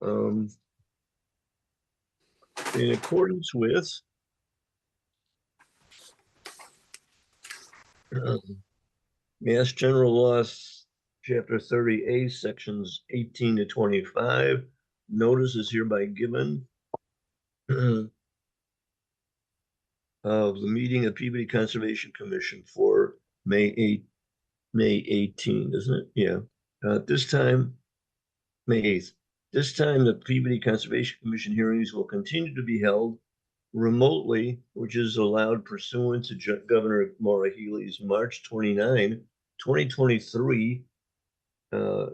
In accordance with Mass General Laws, Chapter 30A, Sections 18 to 25, notice is hereby given of the meeting of Peabody Conservation Commission for May 18, isn't it? Yeah. This time, May 8th. This time, the Peabody Conservation Commission hearings will continue to be held remotely, which is allowed pursuant to Governor Maura Healey's March 29, 2023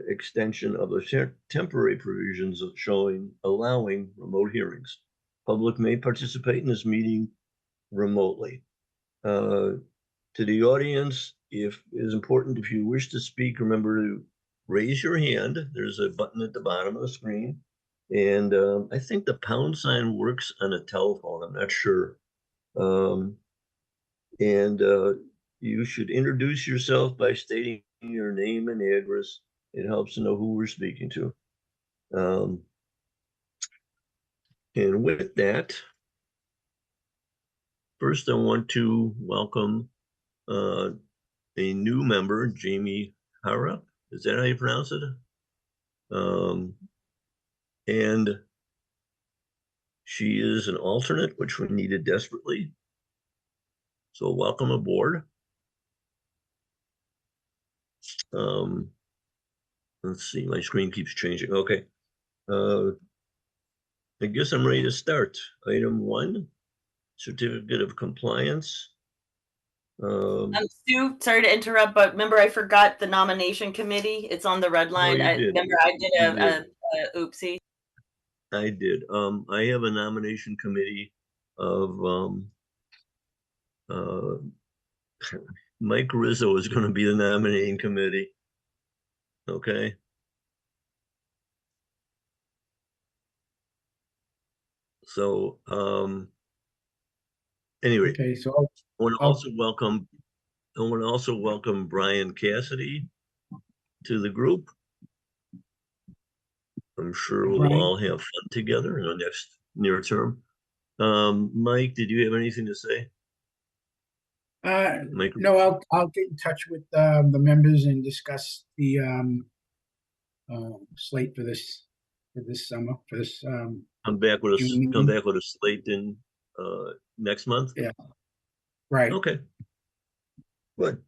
extension of the temporary provisions of allowing remote hearings. Public may participate in this meeting remotely. To the audience, if it is important, if you wish to speak, remember to raise your hand. There's a button at the bottom of the screen. And I think the pound sign works on a telephone. I'm not sure. You should introduce yourself by stating your name and address. It helps to know who we're speaking to. And with that, first I want to welcome a new member, Jamie Harrop. Is that how you pronounce it? And she is an alternate, which we needed desperately. So welcome aboard. Let's see, my screen keeps changing. Okay. I guess I'm ready to start. Item 1, certificate of compliance. Sue, sorry to interrupt, but remember I forgot the nomination committee. It's on the red line. No, Remember I did a oopsie. I did. I have a nomination committee of Mike Rizzo is going to be the nominating committee. Okay. So anyway, okay, so I want to also welcome Brian Cassidy to the group. I'm sure we'll all have fun together in the next near term. Mike, did you have anything to say? No, I'll get in touch with the members and discuss the slate for this summer. Come back with a slate in next month. Yeah. Right. Okay. Good.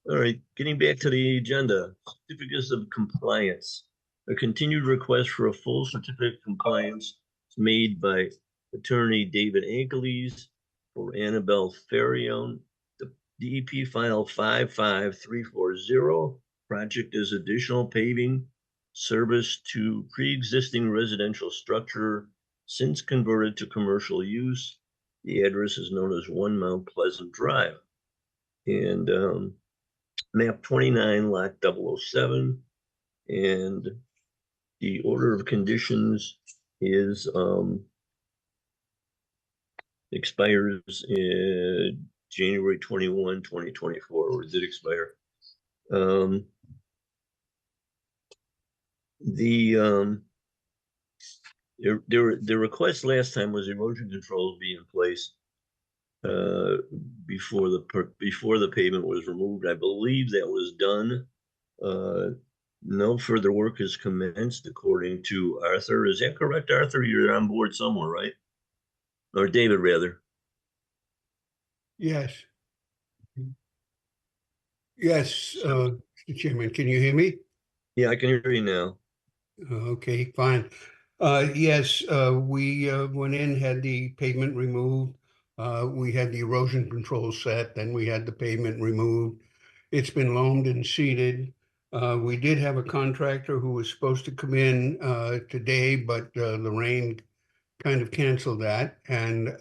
All right. Getting back to the agenda, certificates of compliance. A continued request for a full certificate of compliance is made by attorney David Ankeles for Annabelle Ferrione. The DEP file 55340. Project is additional paving service to pre-existing residential structure since converted to commercial use. The address is known as 1 Mount Pleasant Drive. And map 29, lot 007. And the order of conditions is expires in January 21, 2024, or did expire. The request last time was erosion controls be in place before the pavement was removed. I believe that was done. No further work has commenced, according to Arthur. Is that correct, Arthur? You're on board somewhere, right? Or David, rather. Yes. Yes, Mr. Chairman, can you hear me? Yeah, I can hear you now. Okay, fine. Yes, we went in, had the pavement removed. We had the erosion control set, then we had the pavement removed. It's been loamed and seeded. We did have a contractor who was supposed to come in today, but the rain kind of canceled that. And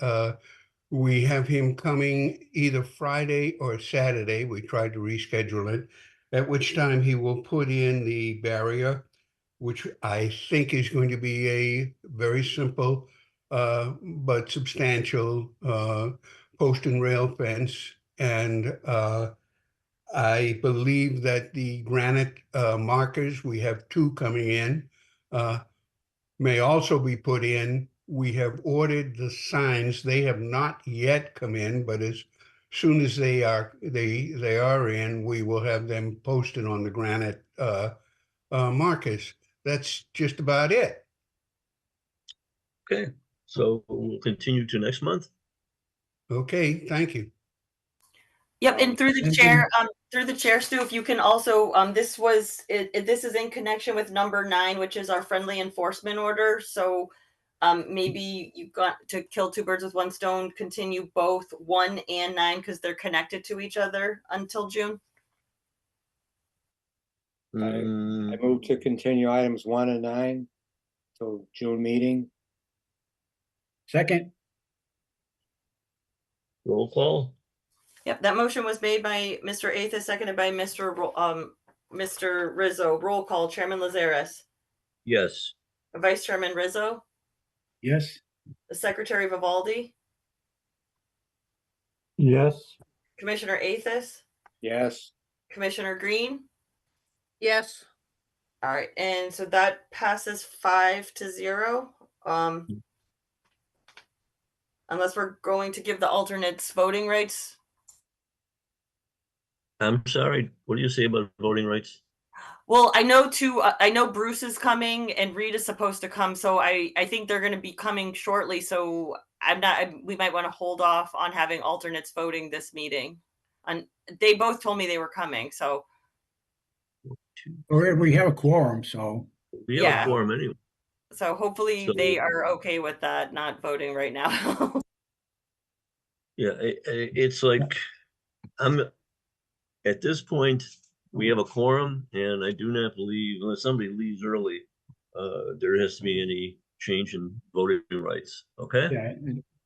we have him coming either Friday or Saturday. We tried to reschedule it, at which time he will put in the barrier, which I think is going to be a very simple but substantial post and rail fence. And I believe that the granite markers, we have 2 coming in. may also be put in. We have ordered the signs. They have not yet come in, but as soon as they are in, we will have them posted on the granite markers. That's just about it. Okay, so we'll continue to next month. Okay, thank you. Yep, and through the Thank chair, you. through the chair, Stu, if you can also, this is in connection with number 9, which is our friendly enforcement order. So maybe you've got to kill two birds with one stone, continue both 1 and 9 because they're connected to each other until June. Mm, I move to continue items 1 and 9 till June meeting. Second, roll call. Yep, that motion was made by Mr. Athas, seconded by Mr. Rizzo. Roll call, Chairman Lazares, Yes. Vice Chairman Rizzo, yes. the Secretary Vivaldi, Yes. Commissioner Athas, Yes. Commissioner Green. Yes. All right, and so that passes 5-0. Unless we're going to give the alternates voting rights. I'm sorry, what do you say about voting rights? Well, I know Bruce is coming and Reed is supposed to come, so I think they're going to be coming shortly. So we might want to hold off on having alternates voting this meeting. And they both told me they were coming, so Or we have a quorum, so. We have Yeah. a quorum anyway. so hopefully So- they are okay with that, not voting right now. Yeah, it's like, at this point, we have a quorum, and I do not believe, unless somebody leaves early, there has to be any change in voting rights, okay? Yeah,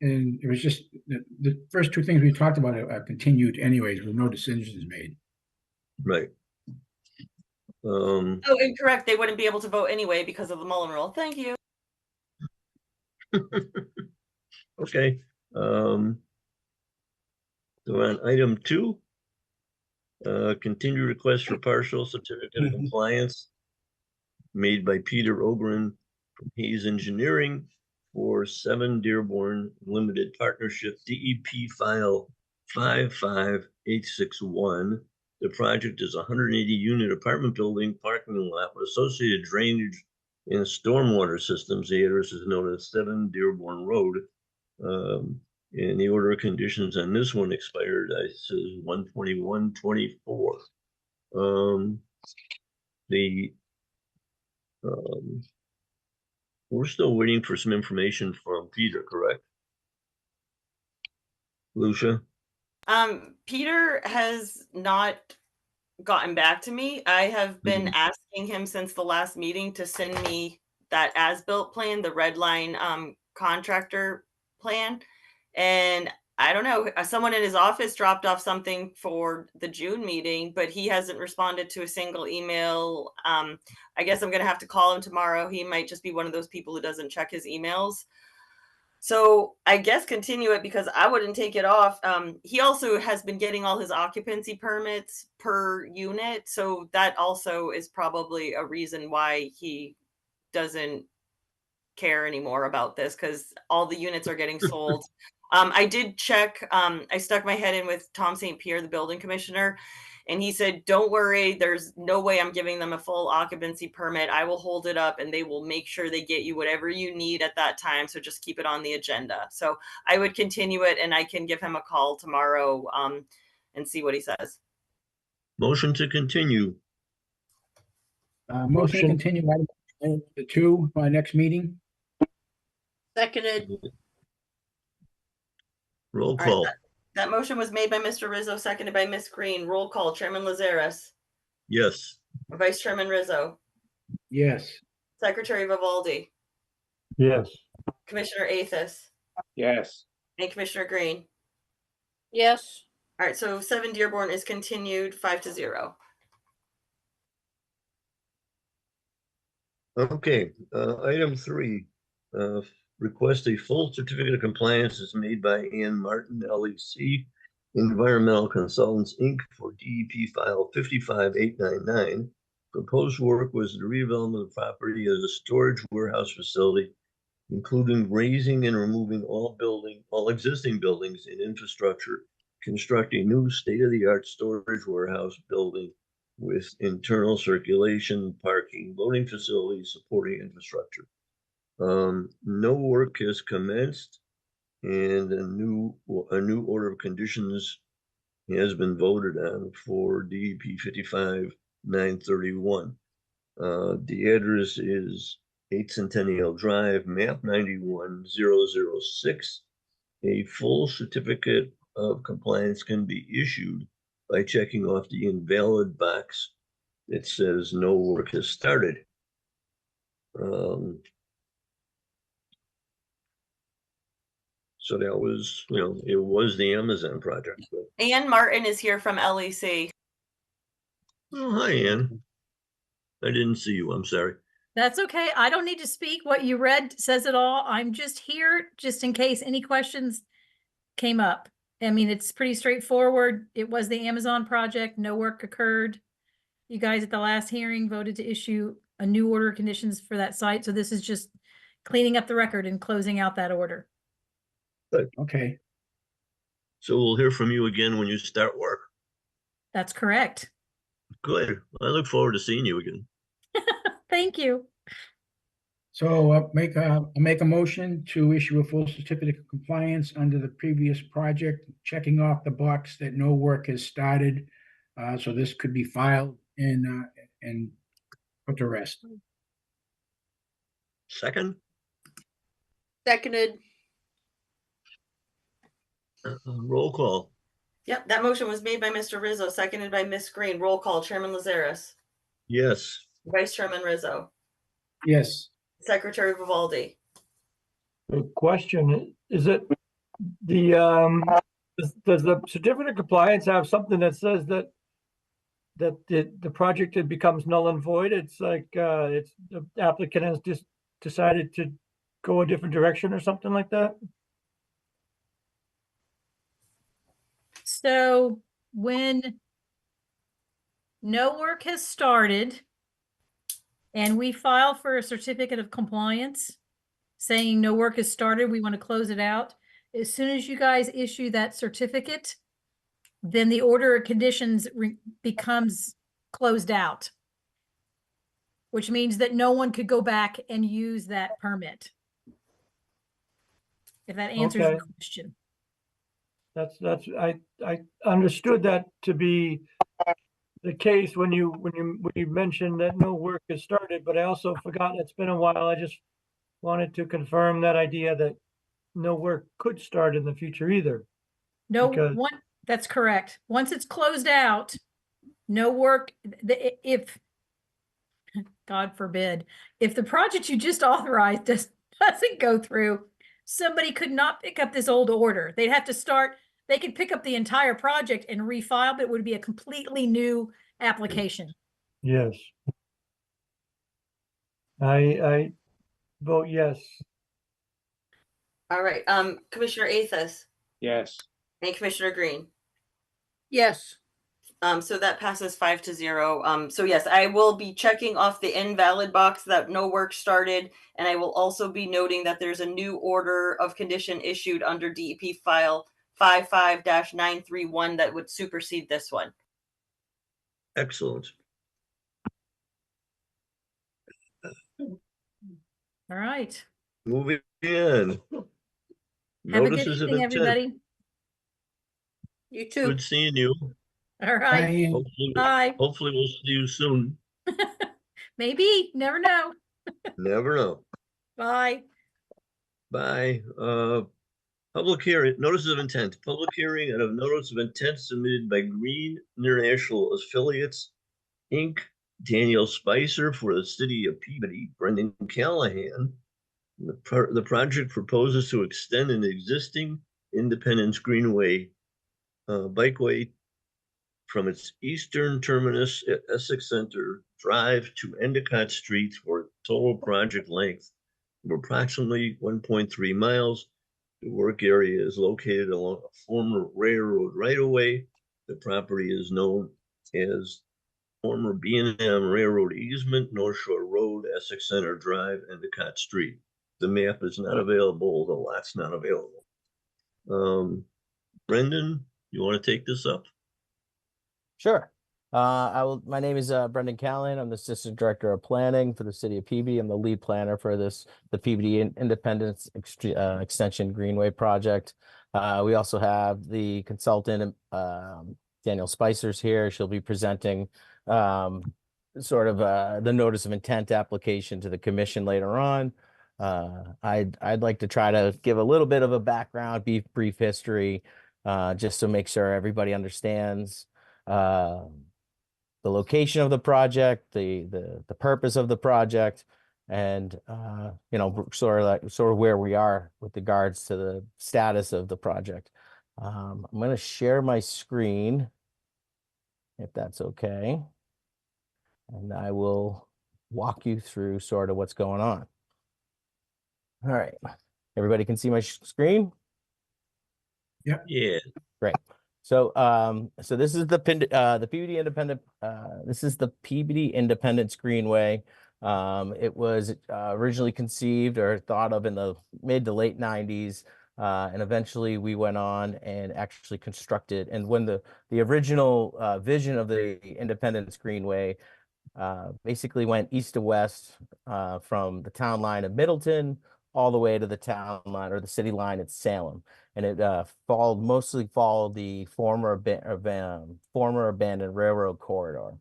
and it was just, the first two things we talked about are continued anyways, with no decisions made. Right. Oh, incorrect. They wouldn't be able to vote anyway because of the Mullen rule. Thank you. Okay. So on item 2, continued request for partial certificate of compliance made by Peter Ogren from Hayes Engineering for 7 Dearborn Limited Partnership DEP file 55861. The project is a 180-unit apartment building parking lot with associated drainage and stormwater systems. The address is known as 7 Dearborn Road. And the order of conditions on this one expired, I says 1/21/24. We're still waiting for some information from Peter, correct? Lucia? Peter has not gotten back to me. I have been asking him since the last meeting to send me that as-built plan, the red line contractor plan. And I don't know, someone in his office dropped off something for the June meeting, but he hasn't responded to a single email. I guess I'm going to have to call him tomorrow. He might just be one of those people who doesn't check his emails. So I guess continue it because I wouldn't take it off. He also has been getting all his occupancy permits per unit. So that also is probably a reason why he doesn't care anymore about this because all the units are getting sold. I did check. I stuck my head in with Tom St. Pierre, the building commissioner, and he said, don't worry, there's no way I'm giving them a full occupancy permit. I will hold it up and they will make sure they get you whatever you need at that time. So just keep it on the agenda. So I would continue it and I can give him a call tomorrow and see what he says. Motion to continue. Motion to continue item 2 by next meeting. Seconded. Roll right, call. That motion was made by Mr. Rizzo, seconded by Ms. Green. Roll call, Chairman Lazares, Yes. Vice Chairman Rizzo, Yes. Secretary Vivaldi, Yes. Commissioner Athas, Yes. and Commissioner Green. Yes. All right, so 7 Dearborn is continued 5-0. Okay, item 3, request a full certificate of compliance is made by Ann Martin, LEC, Environmental Consultants, Inc. for DEP file 55899 Proposed work was the redevelopment of the property as a storage warehouse facility, including raising and removing all existing buildings and infrastructure, constructing new state-of-the-art storage warehouse building with internal circulation, parking, loading facilities, supporting infrastructure. No work has commenced, and a new order of conditions has been voted on for DEP 55-931. The address is 8 Centennial Drive, map 91-006. A full certificate of compliance can be issued by checking off the invalid box that says no work has started. So that was, it was the Amazon project. But... Ann Martin is here from LEC. Oh, hi, Ann. I didn't see you. I'm sorry. That's okay. I don't need to speak. What you read says it all. I'm just here just in case any questions came up. I mean, it's pretty straightforward. It was the Amazon project. No work occurred. You guys at the last hearing voted to issue a new order of conditions for that site. So this is just cleaning up the record and closing out that order. Good. Okay. So we'll hear from you again when you start work. That's correct. Good. I look forward to seeing you again. Thank you. So I'll make a motion to issue a full certificate of compliance under the previous project, checking off the box that no work has started. So this could be filed and put to rest. Second? Seconded. Roll call. Yep, that motion was made by Mr. Rizzo, seconded by Ms. Green. Roll call, Chairman Lazaris, Yes. Vice Chairman Rizzo, Yes. Secretary Vivaldi. The question is it the does the certificate of compliance have something that says that the project it becomes null and void? It's like it's the applicant has just decided to go a different direction or something like that. So when no work has started and we file for a certificate of compliance saying no work has started, we want to close it out. As soon as you guys issue that certificate, then the order of conditions becomes closed out, which means that no one could go back and use that permit. If that answers Okay. your question. That's I understood that to be the case when you mentioned that no work has started, but I also forgot it's been a while. I just wanted to confirm that idea that no work could start in the future either. No, Because- that's correct. Once it's closed out, no work, if, God forbid, if the project you just authorized doesn't go through, somebody could not pick up this old order. They'd have to start, they could pick up the entire project and refile, but it would be a completely new application. Yes. I vote yes. All right, Commissioner Athas Yes. and Commissioner Green. Yes. So that passes 5-0. So yes, I will be checking off the invalid box that no work started, and I will also be noting that there's a new order of condition issued under DEP file 55-931 that would supersede this one. Excellent. All right. Moving in. Have a good Notices of evening, intent. everybody. You too. Good seeing you. All right. Bye. Hopefully we'll see you soon. Maybe, never know. Never know. Bye. Bye. Public hearing, notices of intent, public hearing and of notice of intent submitted by Green International Affiliates, Inc., Daniel Spicer for the city of Peabody, Brendan Callahan. The project proposes to extend an existing Independence Greenway bikeway from its eastern terminus at Essex Center Drive to Endicott Street for a total project length of approximately 1.3 miles. The work area is located along a former railroad right-of-way. The property is known as former B&M Railroad easement, North Shore Road, Essex Center Drive, Endicott Street. The map is not available, the lot's not available. Brendan, you want to take this up? Sure. My name is Brendan Callan. I'm the Assistant Director of Planning for the City of Peabody. I'm the lead planner for the Peabody Independence Extension Greenway project. We also have the consultant, Daniel Spicer's here. She'll be presenting sort of the notice of intent application to the commission later on. I'd like to try to give a little bit of a background, brief history, just to make sure everybody understands the location of the project, the purpose of the project, and sort of where we are with regards to the status of the project. I'm going to share my screen, if that's okay, and I will walk you through sort of what's going on. All right, everybody can see my screen? Yeah. Great. So, so this is the Peabody Independent. This is the Peabody Independence Greenway. It was originally conceived or thought of in the mid to late 90s, and eventually we went on and actually constructed. And when the original vision of the Independence Greenway basically went east to west from the town line of Middleton all the way to the town line or the city line at Salem. And it mostly followed the former abandoned railroad corridor.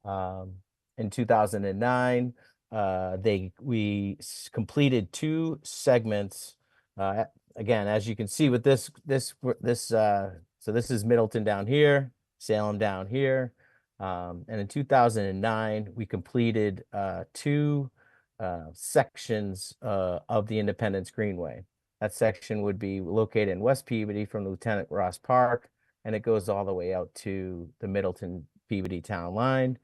In 2009, we completed 2 segments. Again, as you can see with this, so this is Middleton down here, Salem down here. And in 2009, we completed 2 sections of the Independence Greenway. That section would be located in West Peabody from Lieutenant Ross Park, and it goes all the way out to the Middleton Peabody town line.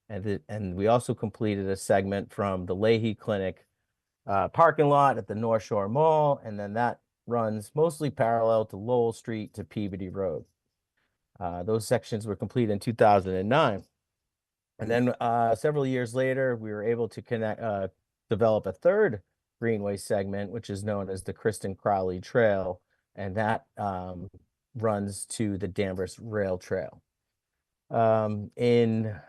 And we also completed a segment from the Leahy Clinic parking lot at the North Shore Mall, and then that runs mostly parallel to Lowell Street to Peabody Road. Those sections were completed in 2009. And then several years later, we were able to develop a 3rd Greenway segment, which is known as the Kristen Crowley Trail, and that runs to the Danvers Rail Trail. And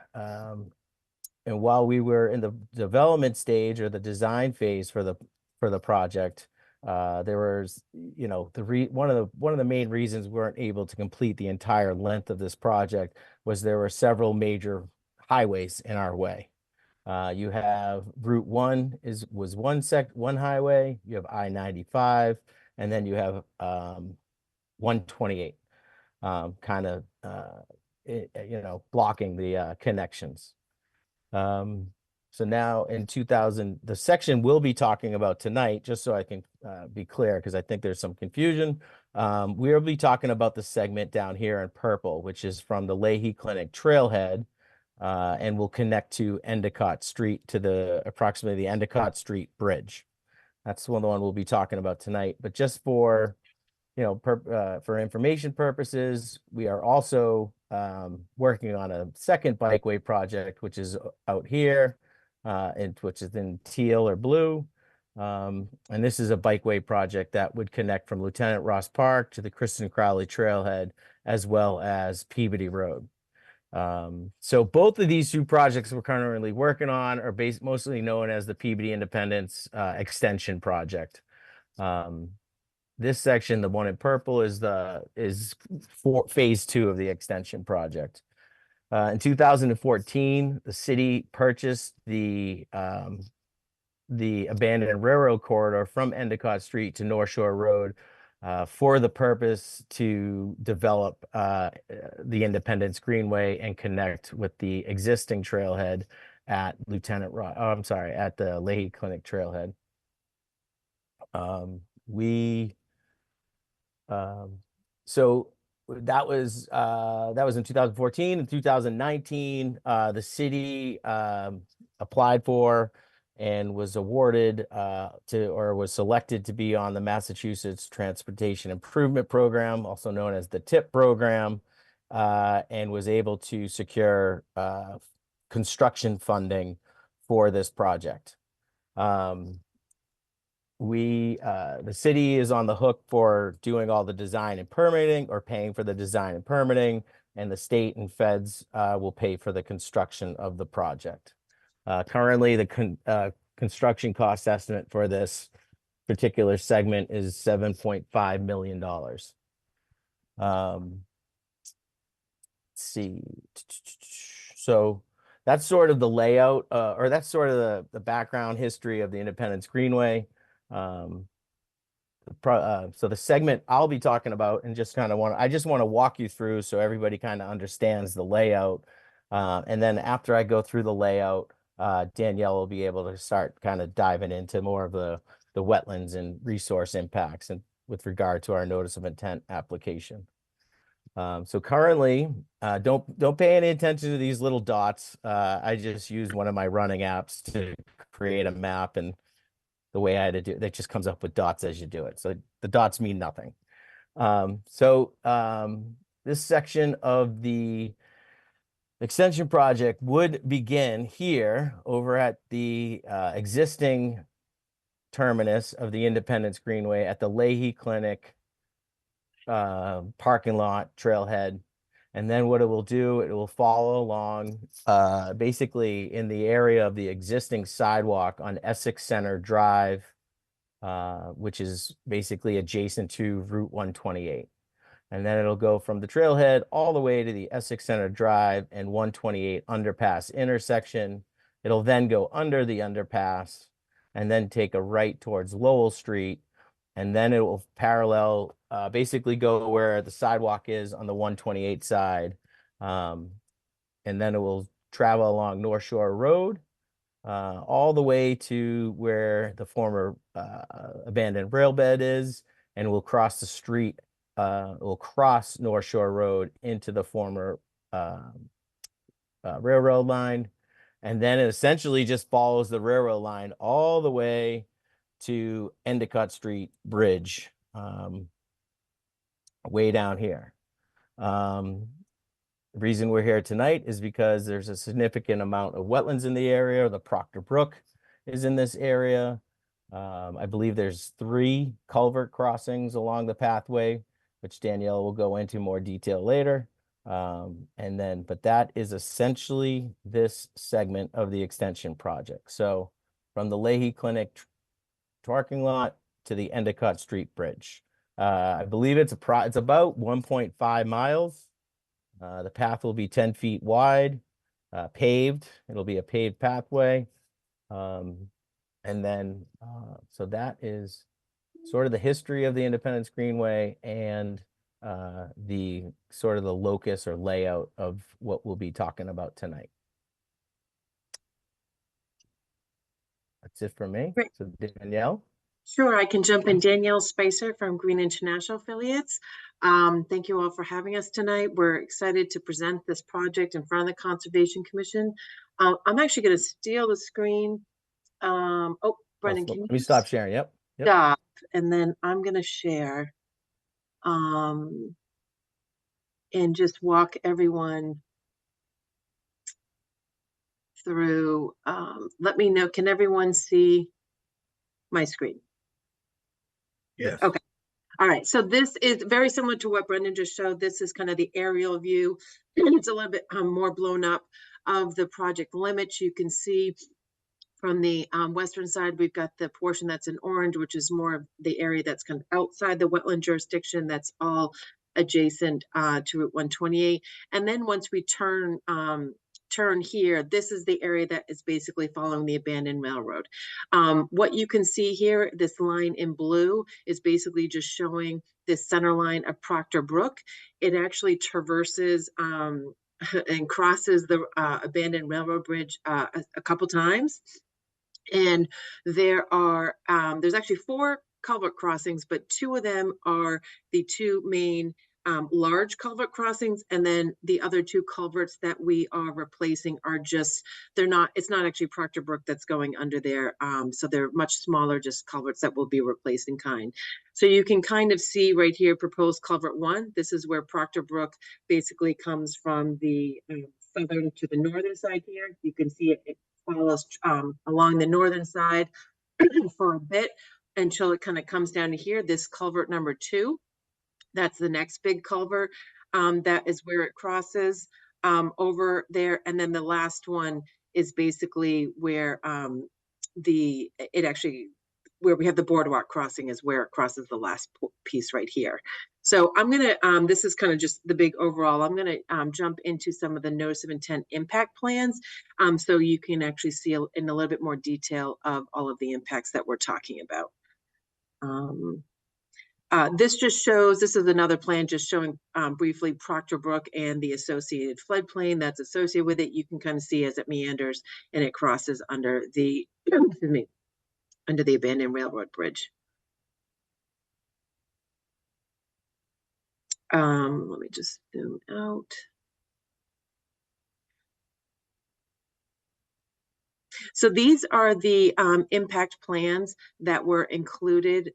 while we were in the development stage or the design phase for the project, there was, one of the main reasons we weren't able to complete the entire length of this project was there were several major highways in our way. You have Route 1 was one highway. You have I-95, and then you have 128, kind of blocking the connections. So now in the section we'll be talking about tonight, just so I can be clear, because I think there's some confusion. We'll be talking about the segment down here in purple, which is from the Leahy Clinic trailhead, and will connect to Endicott Street to approximately the Endicott Street Bridge. That's the one we'll be talking about tonight. But just for for information purposes, we are also working on a second bikeway project, which is out here, which is in teal or blue. And this is a bikeway project that would connect from Lieutenant Ross Park to the Kristen Crowley Trailhead, as well as Peabody Road. So both of these 2 projects we're currently working on are mostly known as the Peabody Independence Extension Project. This section, the one in purple, is for phase 2 of the extension project. In 2014, the city purchased the abandoned railroad corridor from Endicott Street to North Shore Road for the purpose to develop the Independence Greenway and connect with the existing trailhead at at the Leahy Clinic trailhead. So that was in 2014. In 2019, the city applied for and was awarded was selected to be on the Massachusetts Transportation Improvement Program, also known as the TIP program. and was able to secure construction funding for this project. The city is on the hook for doing all the design and permitting, or paying for the design and permitting, and the state and feds will pay for the construction of the project. Currently, the construction cost estimate for this particular segment is $7.5 million. Let's see. So that's sort of the layout, or that's sort of the background history of the Independence Greenway. So the segment I'll be talking about, and I just want to walk you through so everybody kind of understands the layout. And then after I go through the layout, Danielle will be able to start kind of diving into more of the wetlands and resource impacts, and with regard to our notice of intent application. So currently, don't pay any attention to these little dots. I just use one of my running apps to create a map, and the way I had to do it just comes up with dots as you do it. So the dots mean nothing. This section of the extension project would begin here over at the existing terminus of the Independence Greenway at the Leahy Clinic parking lot trailhead. And then what it will do, it will follow along basically in the area of the existing sidewalk on Essex Center Drive, which is basically adjacent to Route 128. And then it'll go from the trailhead all the way to the Essex Center Drive and 128 underpass intersection. It'll then go under the underpass and then take a right towards Lowell Street. And then it will parallel, basically go where the sidewalk is on the 128 side. And then it will travel along North Shore Road, all the way to where the former abandoned rail bed is, and will cross the street. Will cross North Shore Road into the former railroad line. And then it essentially just follows the railroad line all the way to Endicott Street Bridge, way down here. The reason we're here tonight is because there's a significant amount of wetlands in the area. The Proctor Brook is in this area. I believe there's 3 culvert crossings along the pathway, which Danielle will go into more detail later. But that is essentially this segment of the extension project. So from the Leahy Clinic parking lot to the Endicott Street Bridge. I believe it's about 1.5 miles. The path will be 10 feet wide, paved. It'll be a paved pathway. So that is sort of the history of the Independence Greenway and the sort of the locus or layout of what we'll be talking about tonight. That's it for me. Great. So Danielle? Sure, I can jump in. Danielle Spicer from Green International Affiliates. Thank you all for having us tonight. We're excited to present this project in front of the Conservation Commission. I'm actually going to steal the screen. Brendan, can Let me stop sharing. Yep. Stop, and then I'm going to share and just walk everyone through. Let me know, can everyone see my screen? Yes. Okay. All right. So this is very similar to what Brendan just showed. This is kind of the aerial view. It's a little bit more blown up of the project limits. You can see from the western side, we've got the portion that's in orange, which is more of the area that's kind of outside the wetland jurisdiction. That's all adjacent to Route 128. And then once we turn here, this is the area that is basically following the abandoned railroad. What you can see here, this line in blue, is basically just showing this center line of Proctor Brook. It actually traverses and crosses the abandoned railroad bridge a couple times. And there's actually 4 culvert crossings, but 2 of them are the 2 main large culvert crossings, and then the other 2 culverts that we are replacing are just, it's not actually Proctor Brook that's going under there. So they're much smaller, just culverts that will be replaced in kind. So you can kind of see right here, proposed culvert 1. This is where Proctor Brook basically comes from the southern to the northern side here. You can see it follows along the northern side for a bit until it kind of comes down to here. This culvert number 2, that's the next big culvert. That is where it crosses over there. And then the last one is basically where where we have the boardwalk crossing is where it crosses the last piece right here. So I'm gonna, this is kind of just the big overall. I'm gonna jump into some of the notice of intent impact plans, so you can actually see in a little bit more detail of all of the impacts that we're talking about. This just shows, this is another plan just showing briefly Proctor Brook and the associated floodplain that's associated with it. You can kind of see as it meanders and it crosses under the, excuse me, under the abandoned railroad bridge. Let me just zoom out. So these are the impact plans that were included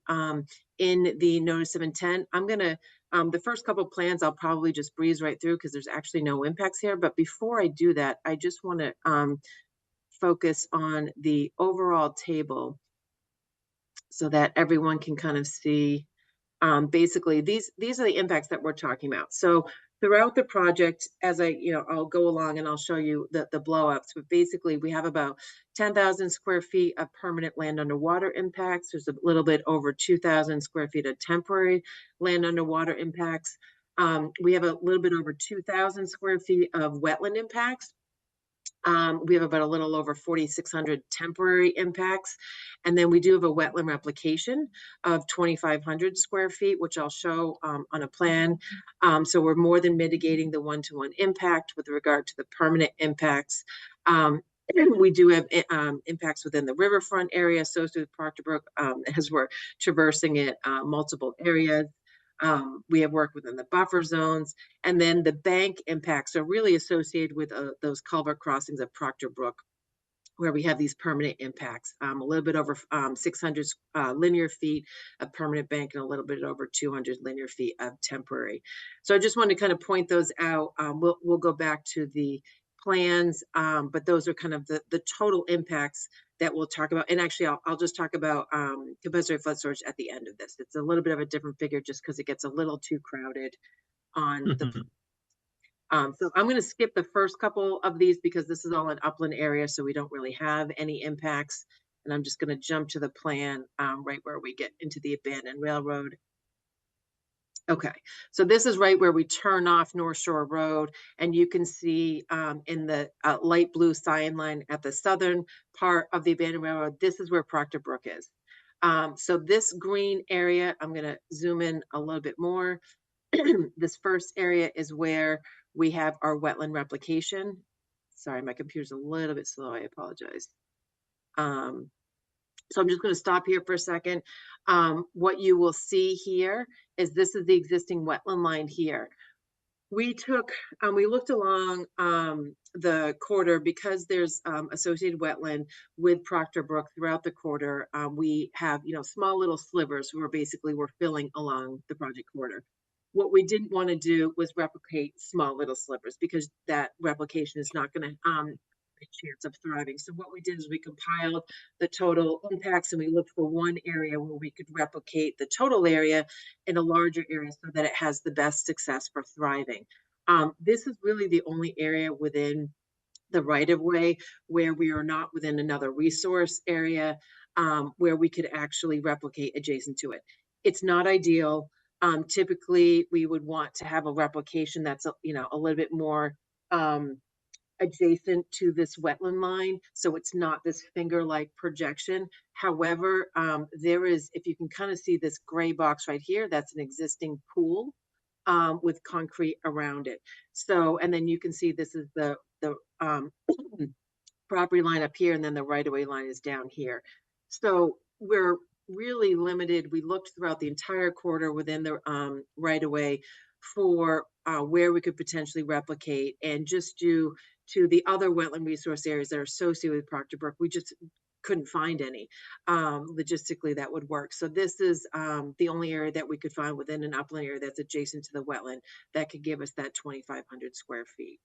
in the notice of intent. I'm gonna, the first couple of plans I'll probably just breeze right through because there's actually no impacts here. But before I do that, I just want to focus on the overall table so that everyone can kind of see. Basically, these are the impacts that we're talking about. So throughout the project, as I'll go along and I'll show you the blow-ups, but basically we have about 10,000 square feet of permanent land underwater impacts. There's a little bit over 2,000 square feet of temporary land underwater impacts. We have a little bit over 2,000 square feet of wetland impacts. We have about a little over 4,600 temporary impacts. And then we do have a wetland replication of 2,500 square feet, which I'll show on a plan. So we're more than mitigating the one-to-one impact with regard to the permanent impacts. We do have impacts within the riverfront area associated with Proctor Brook as we're traversing it, multiple areas. We have work within the buffer zones, and then the bank impacts are really associated with those culvert crossings of Proctor Brook, where we have these permanent impacts, a little bit over 600 linear feet of permanent bank and a little bit over 200 linear feet of temporary. So I just wanted to kind of point those out. We'll go back to the plans, but those are kind of the total impacts that we'll talk about. And actually, I'll just talk about compensatory flood storage at the end of this. It's a little bit of a different figure just because it gets a little too crowded on the so I'm going to skip the first couple of these because this is all an upland area, so we don't really have any impacts. And I'm just going to jump to the plan right where we get into the abandoned railroad. Okay, so this is right where we turn off North Shore Road, and you can see in the light blue cyan line at the southern part of the abandoned railroad, this is where Proctor Brook is. So this green area, I'm going to zoom in a little bit more. This first area is where we have our wetland replication. Sorry, my computer's a little bit slow. I apologize. So I'm just going to stop here for a second. What you will see here is this is the existing wetland line here. We looked along the corridor because there's associated wetland with Proctor Brook throughout the corridor. We have, small little slivers who are basically we're filling along the project corridor. What we didn't want to do was replicate small little slivers because that replication is not going to chance of thriving. So what we did is we compiled the total impacts and we looked for one area where we could replicate the total area in a larger area so that it has the best success for thriving. This is really the only area within the right-of-way where we are not within another resource area where we could actually replicate adjacent to it. It's not ideal. Typically, we would want to have a replication that's a little bit more adjacent to this wetland line, so it's not this finger-like projection. However, there is, if you can kind of see this gray box right here, that's an existing pool with concrete around it. So, and then you can see this is the property line up here, and then the right-of-way line is down here. So we're really limited. We looked throughout the entire corridor within the right-of-way for where we could potentially replicate, and just due to the other wetland resource areas that are associated with Proctor Brook, we just couldn't find any logistically that would work. So this is the only area that we could find within an upland area that's adjacent to the wetland that could give us that 2,500 square feet.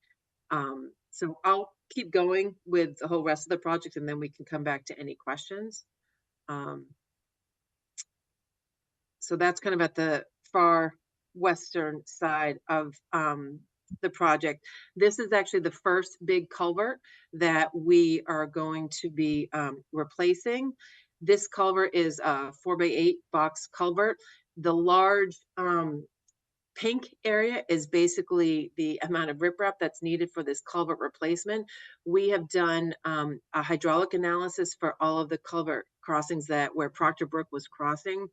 So I'll keep going with the whole rest of the project, and then we can come back to any questions. So that's kind of at the far western side of the project. This is actually the first big culvert that we are going to be replacing. This culvert is a 4x8 box culvert. The large pink area is basically the amount of riprap that's needed for this culvert replacement. We have done a hydraulic analysis for all of the culvert crossings that where Proctor Brook was crossing.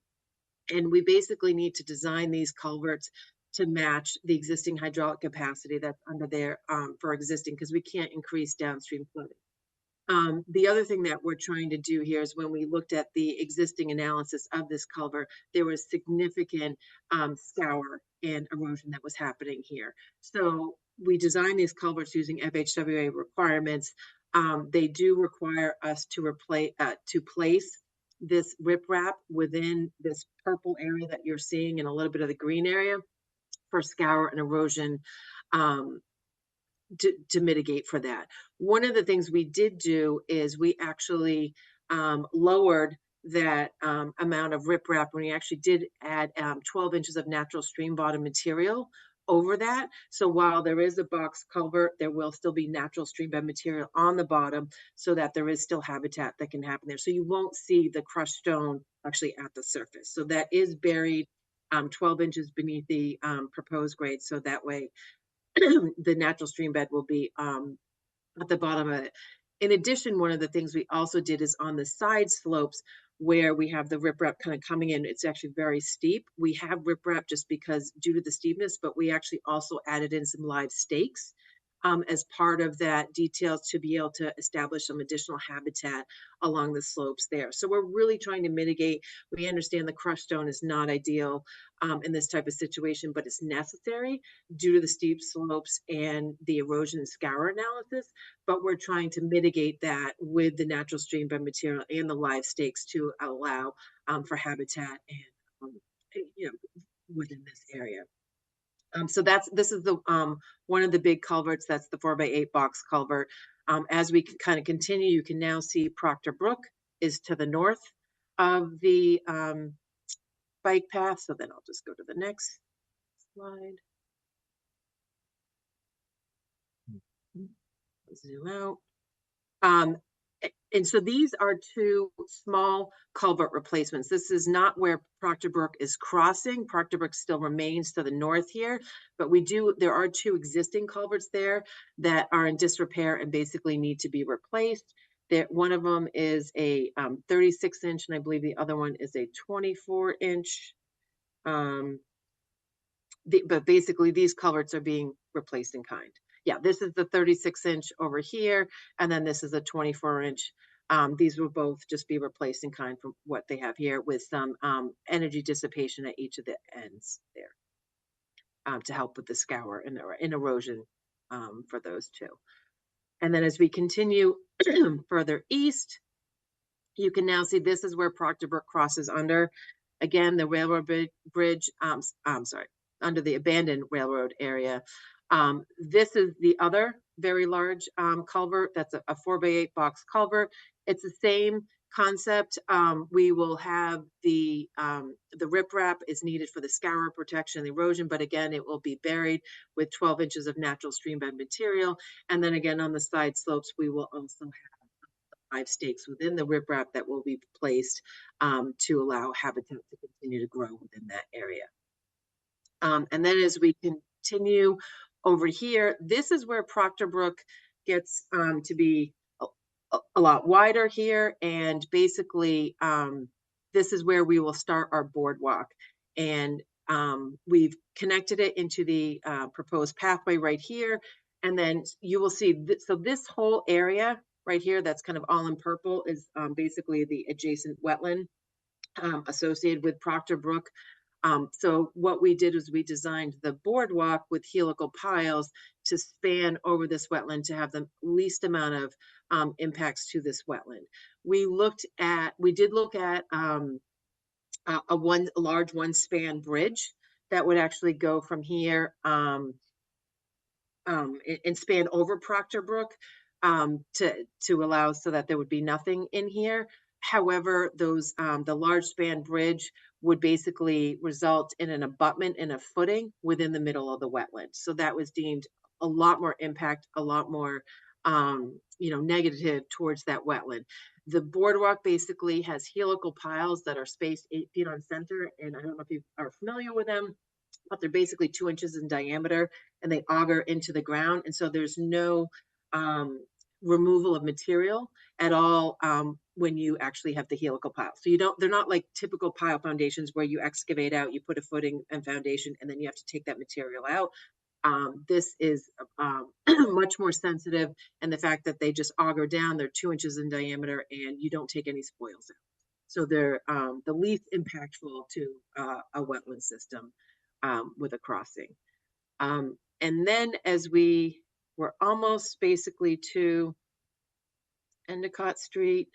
And we basically need to design these culverts to match the existing hydraulic capacity that's under there for existing, because we can't increase downstream flooding. The other thing that we're trying to do here is when we looked at the existing analysis of this culvert, there was significant scour and erosion that was happening here. So we designed these culverts using FHWA requirements. They do require us to place this riprap within this purple area that you're seeing and a little bit of the green area for scour and erosion to mitigate for that. One of the things we did do is we actually lowered that amount of riprap when we actually did add 12 inches of natural stream bottom material over that. So while there is a box culvert, there will still be natural stream bed material on the bottom so that there is still habitat that can happen there. So you won't see the crushed stone actually at the surface. So that is buried 12 inches beneath the proposed grade. So that way the natural stream bed will be at the bottom of it. In addition, one of the things we also did is on the side slopes where we have the riprap kind of coming in, it's actually very steep. We have riprap just because due to the steepness, but we actually also added in some live stakes as part of that details to be able to establish some additional habitat along the slopes there. So we're really trying to mitigate. We understand the crushed stone is not ideal in this type of situation, but it's necessary due to the steep slopes and the erosion and scour analysis. But we're trying to mitigate that with the natural stream bed material and the live stakes to allow for habitat and within this area. So this is the one of the big culverts. That's the 4x8 box culvert. As we kind of continue, you can now see Proctor Brook is to the north of the bike path. So then I'll just go to the next slide. Zoom out. And so these are two small culvert replacements. This is not where Proctor Brook is crossing. Proctor Brook still remains to the north here, but there are two existing culverts there that are in disrepair and basically need to be replaced. One of them is a 36-inch, and I believe the other one is a 24-inch. But basically these culverts are being replaced in kind. Yeah, this is the 36-inch over here, and then this is a 24-inch. These will both just be replaced in kind from what they have here with some energy dissipation at each of the ends there to help with the scour and erosion for those two. And then as we continue further east, you can now see this is where Proctor Brook crosses under. Again, the railroad bridge, under the abandoned railroad area. This is the other very large culvert. That's a 4x8 box culvert. It's the same concept. We will have the riprap is needed for the scour protection and the erosion, but again, it will be buried with 12 inches of natural stream bed material. And then again, on the side slopes, we will also have 5 stakes within the riprap that will be placed to allow habitat to continue to grow within that area. And then as we continue over here, this is where Proctor Brook gets to be a lot wider here. And basically, this is where we will start our boardwalk. And we've connected it into the proposed pathway right here. And then you will see, so this whole area right here, that's kind of all in purple, is basically the adjacent wetland associated with Proctor Brook. So what we did was we designed the boardwalk with helical piles to span over this wetland to have the least amount of impacts to this wetland. We did look at a large one span bridge that would actually go from here and span over Proctor Brook to allow so that there would be nothing in here. However, the large span bridge would basically result in an abutment and a footing within the middle of the wetland. So that was deemed a lot more impact, a lot more negative towards that wetland. The boardwalk basically has helical piles that are spaced 8 feet on center, and I don't know if you are familiar with them, but they're basically 2 inches in diameter and they auger into the ground. And so there's no removal of material at all when you actually have the helical pile. So they're not like typical pile foundations where you excavate out, you put a footing and foundation, and then you have to take that material out. This is much more sensitive, and the fact that they just auger down, they're 2 inches in diameter, and you don't take any spoils out. So they're the least impactful to a wetland system with a crossing. And then as we were almost basically to Endicott Street,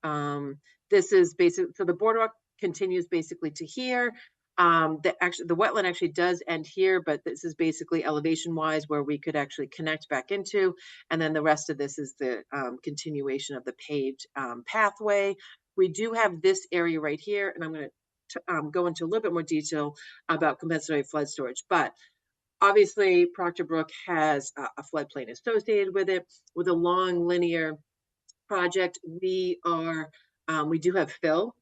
this is basically, so the boardwalk continues basically to here. The wetland actually does end here, but this is basically elevation wise where we could actually connect back into. And then the rest of this is the continuation of the paved pathway. We do have this area right here, and I'm going to go into a little bit more detail about compensatory flood storage. But obviously, Proctor Brook has a floodplain associated with it. With a long linear project, we do have fill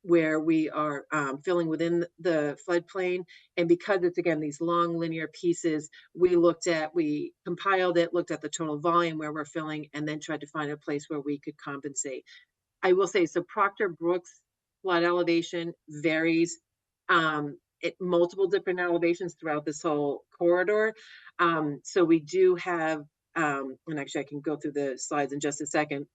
where we are filling within the floodplain. And because it's, again, these long linear pieces, we compiled it, looked at the total volume where we're filling, and then tried to find a place where we could compensate. I will say, so Proctor Brook's flood elevation varies at multiple different elevations throughout this whole corridor. So we do have, and actually I can go through the slides in just a second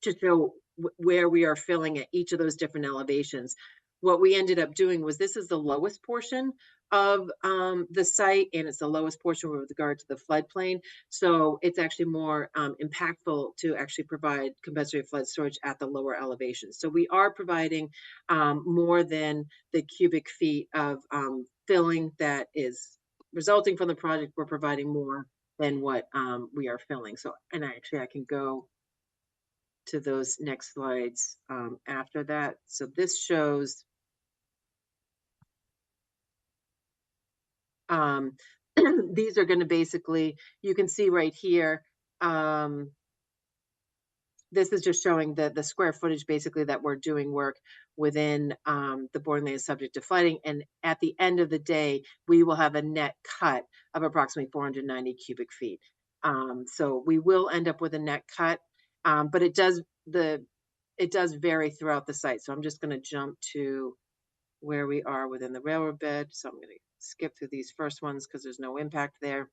to show where we are filling at each of those different elevations. What we ended up doing was, this is the lowest portion of the site, and it's the lowest portion with regard to the floodplain. So it's actually more impactful to actually provide compensatory flood storage at the lower elevations. So we are providing more than the cubic feet of filling that is resulting from the project. We're providing more than what we are filling. So, and actually I can go to those next slides after that. So this shows these are going to basically, you can see right here, this is just showing the square footage basically that we're doing work within the boarding land subject to flooding. And at the end of the day, we will have a net cut of approximately 490 cubic feet. So we will end up with a net cut, but it does vary throughout the site. So I'm just going to jump to where we are within the railroad bed. So I'm going to skip through these first ones because there's no impact there.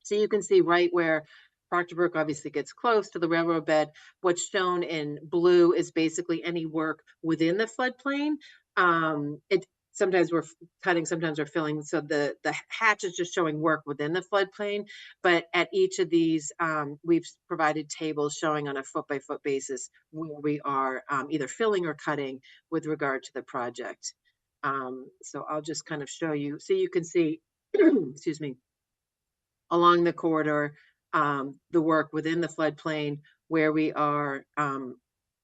So you can see right where Proctor Brook obviously gets close to the railroad bed. What's shown in blue is basically any work within the floodplain. Sometimes we're cutting, sometimes we're filling. So the hatch is just showing work within the floodplain. But at each of these, we've provided tables showing on a foot by foot basis where we are either filling or cutting with regard to the project. So I'll just kind of show you, so you can see, excuse me, along the corridor, the work within the floodplain where we are,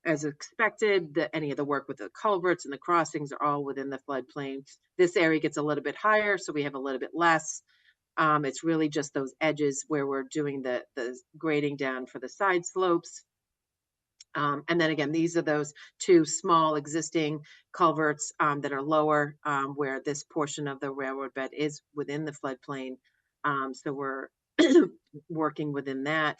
as expected, any of the work with the culverts and the crossings are all within the floodplain. This area gets a little bit higher, so we have a little bit less. It's really just those edges where we're doing the grading down for the side slopes. And then again, these are those two small existing culverts that are lower where this portion of the railroad bed is within the floodplain. So we're working within that.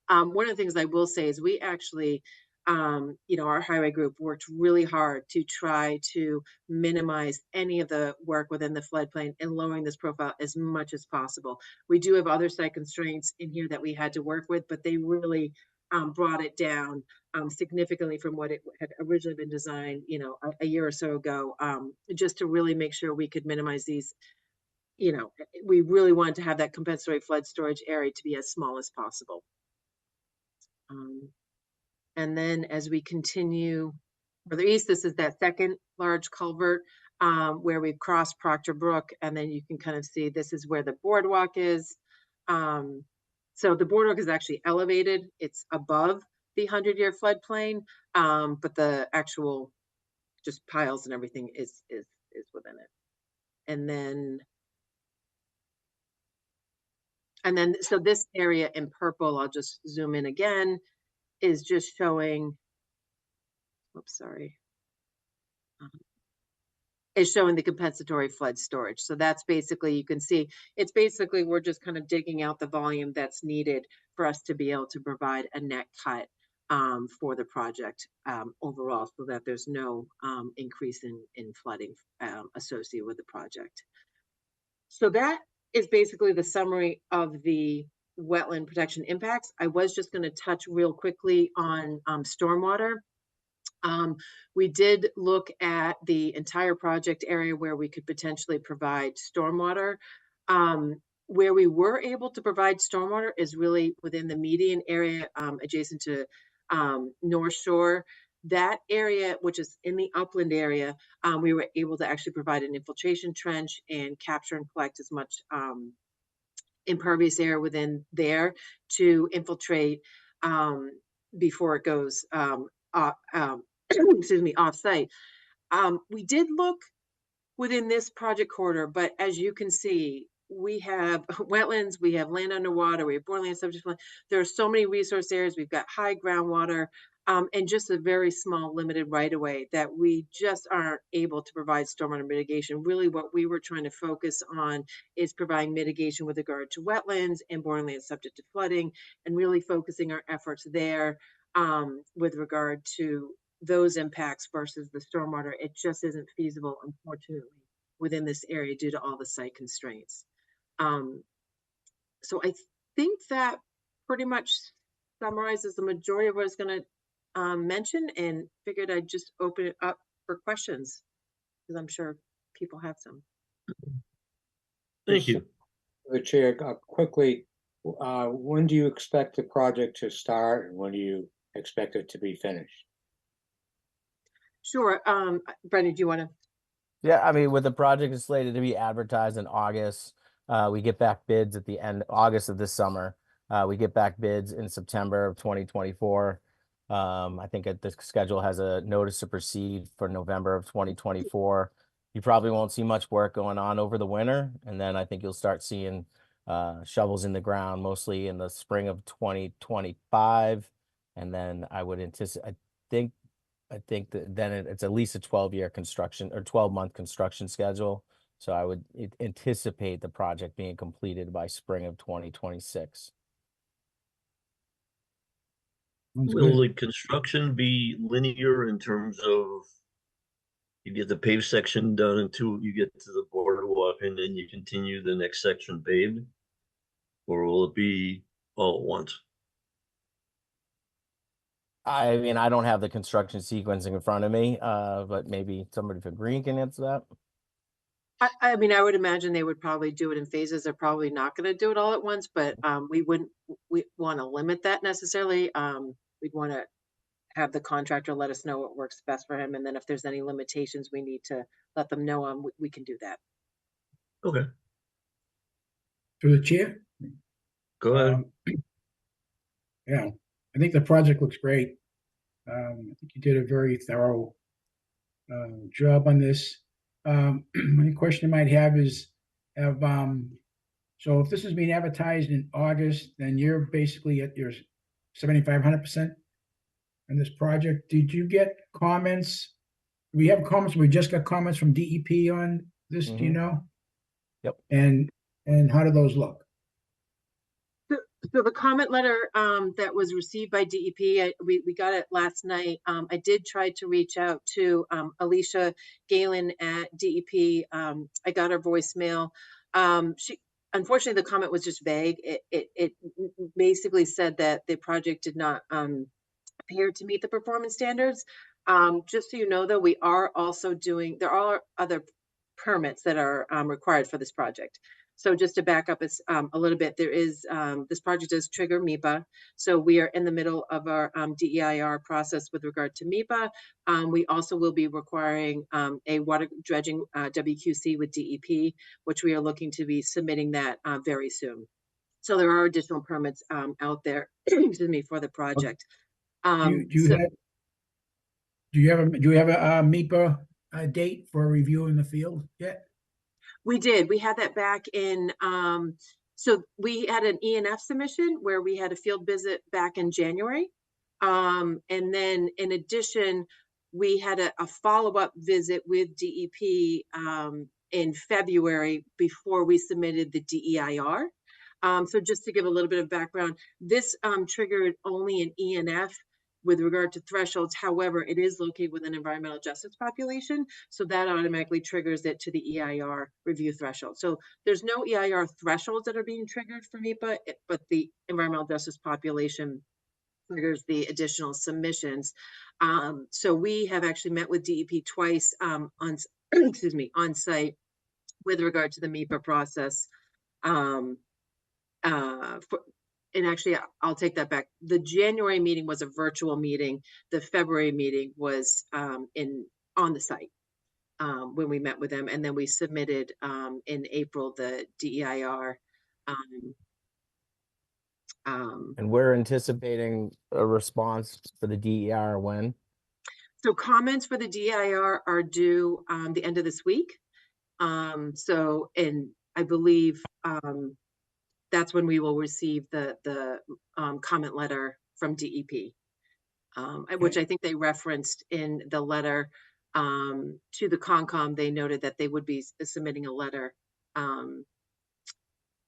One of the things I will say is we actually, our highway group worked really hard to try to minimize any of the work within the floodplain and lowering this profile as much as possible. We do have other site constraints in here that we had to work with, but they really brought it down significantly from what it had originally been designed, you know, a year or so ago, just to really make sure we could minimize these. You know, we really wanted to have that compensatory flood storage area to be as small as possible. And then as we continue further east, this is that second large culvert where we've crossed Proctor Brook, and then you can kind of see this is where the boardwalk is. So the boardwalk is actually elevated. It's above the 100-year floodplain, but the actual just piles and everything is within it. And then so this area in purple, I'll just zoom in again, is just showing, oops, sorry, is showing the compensatory flood storage. So that's basically, you can see, it's basically, we're just kind of digging out the volume that's needed for us to be able to provide a net cut for the project overall, so that there's no increase in flooding associated with the project. So that is basically the summary of the wetland protection impacts. I was just going to touch real quickly on stormwater. We did look at the entire project area where we could potentially provide stormwater. Where we were able to provide stormwater is really within the median area adjacent to North Shore. That area, which is in the upland area, we were able to actually provide an infiltration trench and capture and collect as much impervious air within there to infiltrate before it goes excuse me, off site. We did look within this project corridor, but as you can see, we have wetlands, we have land underwater, we have borderland subject land. There are so many resource areas. We've got high groundwater and just a very small limited right of way that we just aren't able to provide stormwater mitigation. Really what we were trying to focus on is providing mitigation with regard to wetlands and borderland subject to flooding, and really focusing our efforts there with regard to those impacts versus the stormwater. It just isn't feasible, unfortunately, within this area due to all the site constraints. So I think that pretty much summarizes the majority of what I was going to mention, and figured I'd just open it up for questions because I'm sure people have some. Thank you. The chair, quickly, when do you expect the project to start, and when do you expect it to be finished? Sure. Brendan, do you want to? Yeah, I mean, with the project is slated to be advertised in August, we get back bids at the end August of this summer. We get back bids in September of 2024. I think the schedule has a notice to proceed for November of 2024. You probably won't see much work going on over the winter, and then I think you'll start seeing shovels in the ground mostly in the spring of 2025. And then I would anticipate, I think that then it's at least a 12-year construction or 12-month construction schedule. So I would anticipate the project being completed by spring of 2026. Will the construction be linear in terms of you get the paved section done until you get to the boardwalk and then you continue the next section paved? Or will it be all at once? I mean, I don't have the construction sequencing in front of me, but maybe somebody from Green can answer that. I mean, I would imagine they would probably do it in phases. They're probably not going to do it all at once, but we want to limit that necessarily. We'd want to have the contractor let us know what works best for him. And then if there's any limitations we need to let them know on, we can do that. Okay, Through the chair? go ahead. Yeah, I think the project looks great. I think you did a very thorough job on this. One question I might have is, so if this is being advertised in August, then you're basically at your 7,500% on this project. Did you get comments? We have comments. We just got comments from DEP on this. Do you know? Yep. And how do those look? So the comment letter that was received by DEP, we got it last night. I did try to reach out to Alicia Galen at DEP. I got her voicemail. Unfortunately, the comment was just vague. It basically said that the project did not appear to meet the performance standards. Just so you know, though, we are also doing, there are other permits that are required for this project. So just to back up a little bit, there is, this project does trigger MEPA. So we are in the middle of our DEIR process with regard to MEPA. We also will be requiring a water dredging WQC with DEP, which we are looking to be submitting that very soon. So there are additional permits out there, excuse me, for the project. Do you So- have, do you have a MEPA date for reviewing the field yet? We did. We had that back in, so we had an ENF submission where we had a field visit back in January. And then in addition, we had a follow-up visit with DEP in February before we submitted the DEIR. So just to give a little bit of background, this triggered only an ENF with regard to thresholds. However, it is located within environmental justice population, so that automatically triggers it to the EIR review threshold. So there's no EIR thresholds that are being triggered for MEPA, but the environmental justice population triggers the additional submissions. So we have actually met with DEP twice on excuse me, on site with regard to the MEPA process. And actually, I'll take that back. The January meeting was a virtual meeting. The February meeting was on the site when we met with them, and then we submitted in April the DEIR. And we're anticipating a response for the DER when? So comments for the DEIR are due the end of this week. So, and I believe that's when we will receive the comment letter from DEP, which I think they referenced in the letter to the Concom. They noted that they would be submitting a letter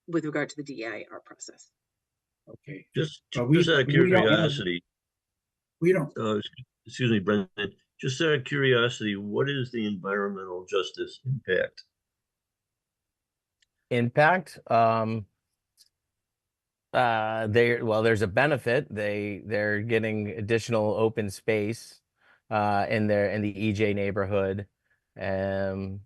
with regard to the DEIR process. Okay. Just But out of we don't have- curiosity, We don't, excuse me, Brendan, just out of curiosity, what is the environmental justice impact? Impact, there's a benefit. They're getting additional open space in the EJ neighborhood. You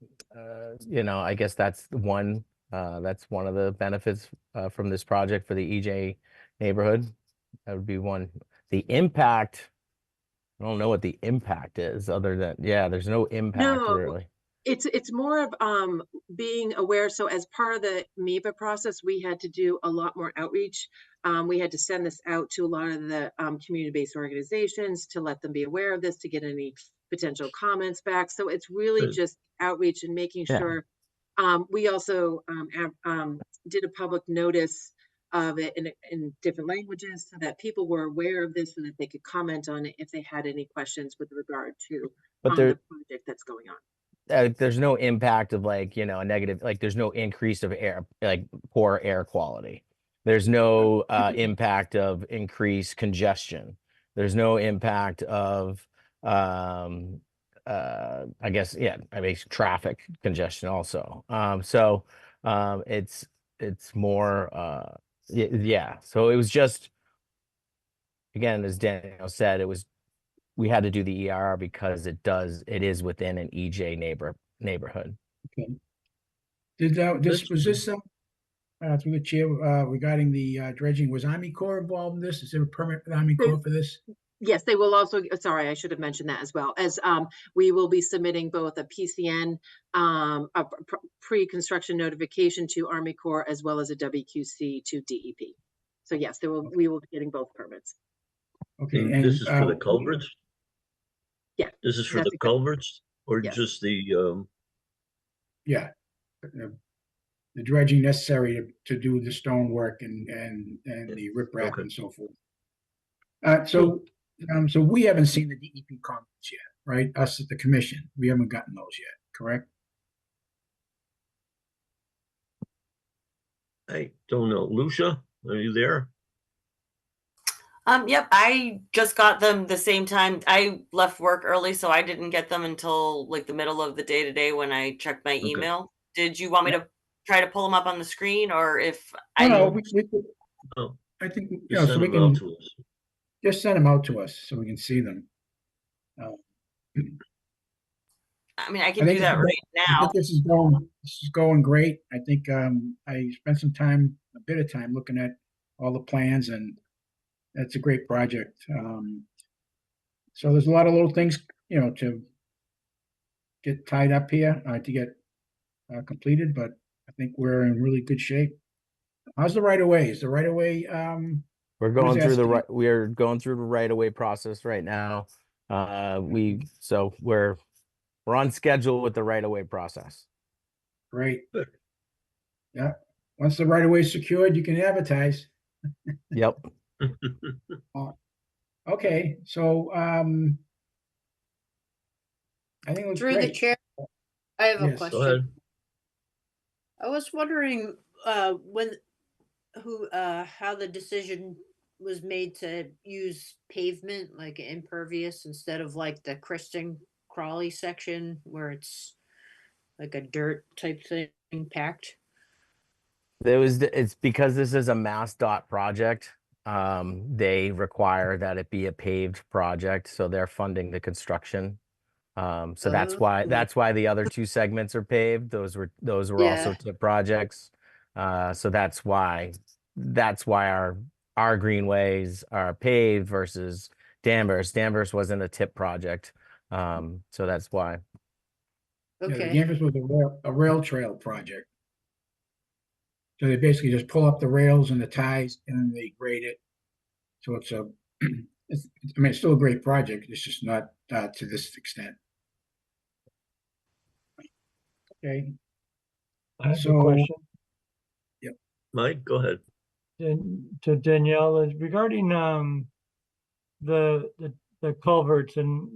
know, I guess that's one of the benefits from this project for the EJ neighborhood. That would be one. The impact, I don't know what the impact is other than, there's no impact No. really. It's more of being aware. So as part of the MEPA process, we had to do a lot more outreach. We had to send this out to a lot of the community-based organizations to let them be aware of this, to get any potential comments back. So it's really just outreach and making sure. We also did a public notice of it in different languages so that people were aware of this and that they could comment on it if they had any questions with regard to the project that's going on. There's no impact of like, you know, a negative, like there's no increase of air, like poor air quality. There's no impact of increased congestion. There's no impact of, I guess, I mean, traffic congestion also. So it's more, So it was just, again, as Daniel said, we had to do the EIR because it is within an EJ neighborhood. okay. Was this through the chair regarding the dredging, was Army Corps involved in this? Is there a permit with Army Corps for this? Yes, they will also, sorry, I should have mentioned that as well, as we will be submitting both a PCN, a pre-construction notification to Army Corps, as well as a WQC to DEP. So yes, we will be getting both permits. Okay, And and this is for the culverts? Yeah. This is for that's the exactly- culverts or Yes. just the, yeah, the dredging necessary to do the stonework and the riprap Okay. and so forth. So we haven't seen the DEP comments yet, right? Us at the commission, we haven't gotten those yet, correct? I don't know. Lucia, are you there? Yep, I just got them the same time. I left work early, so I didn't get them until like the middle of the day today when I checked my Okay. email. Did you want me to try to pull them up on the screen, or if No, I? we could, Oh, I think, just so send we them out can, to us. just send them out to us so we can see them. I mean, I I can think do it's that a right I now. think this is going great. I think I spent some time, a bit of time looking at all the plans, and that's a great project. So there's a lot of little things, to get tied up here, to get completed, but I think we're in really good shape. How's the right of way? Is the right of way, We're What is going that, through the Steve? right, we're going through the right of way process right now. So we're on schedule with the right of way process. great? Good. Yeah. Once the right of way is secured, you can advertise. Yep. Okay, so I think it looks Through the great. chair, I have a Yes. Go question. ahead. I was wondering how the decision was made to use pavement like impervious instead of like the Kristen Crawley section where it's like a dirt type thing packed. It's because this is a Mass Dot project. They require that it be a paved project, so they're funding the construction. So that's Oh. why the other two segments are paved. Those were also Yeah. tip projects. So that's why our greenways are paved versus Danvers. Danvers wasn't a tip project. So that's why. Yeah, the Okay. campus was a rail trail project. So they basically just pull up the rails and the ties and then they grade it. So it's it's still a great project. It's just not to this extent. Okay, I have a So- question Mike, go ahead. to Danielle is regarding the culverts, and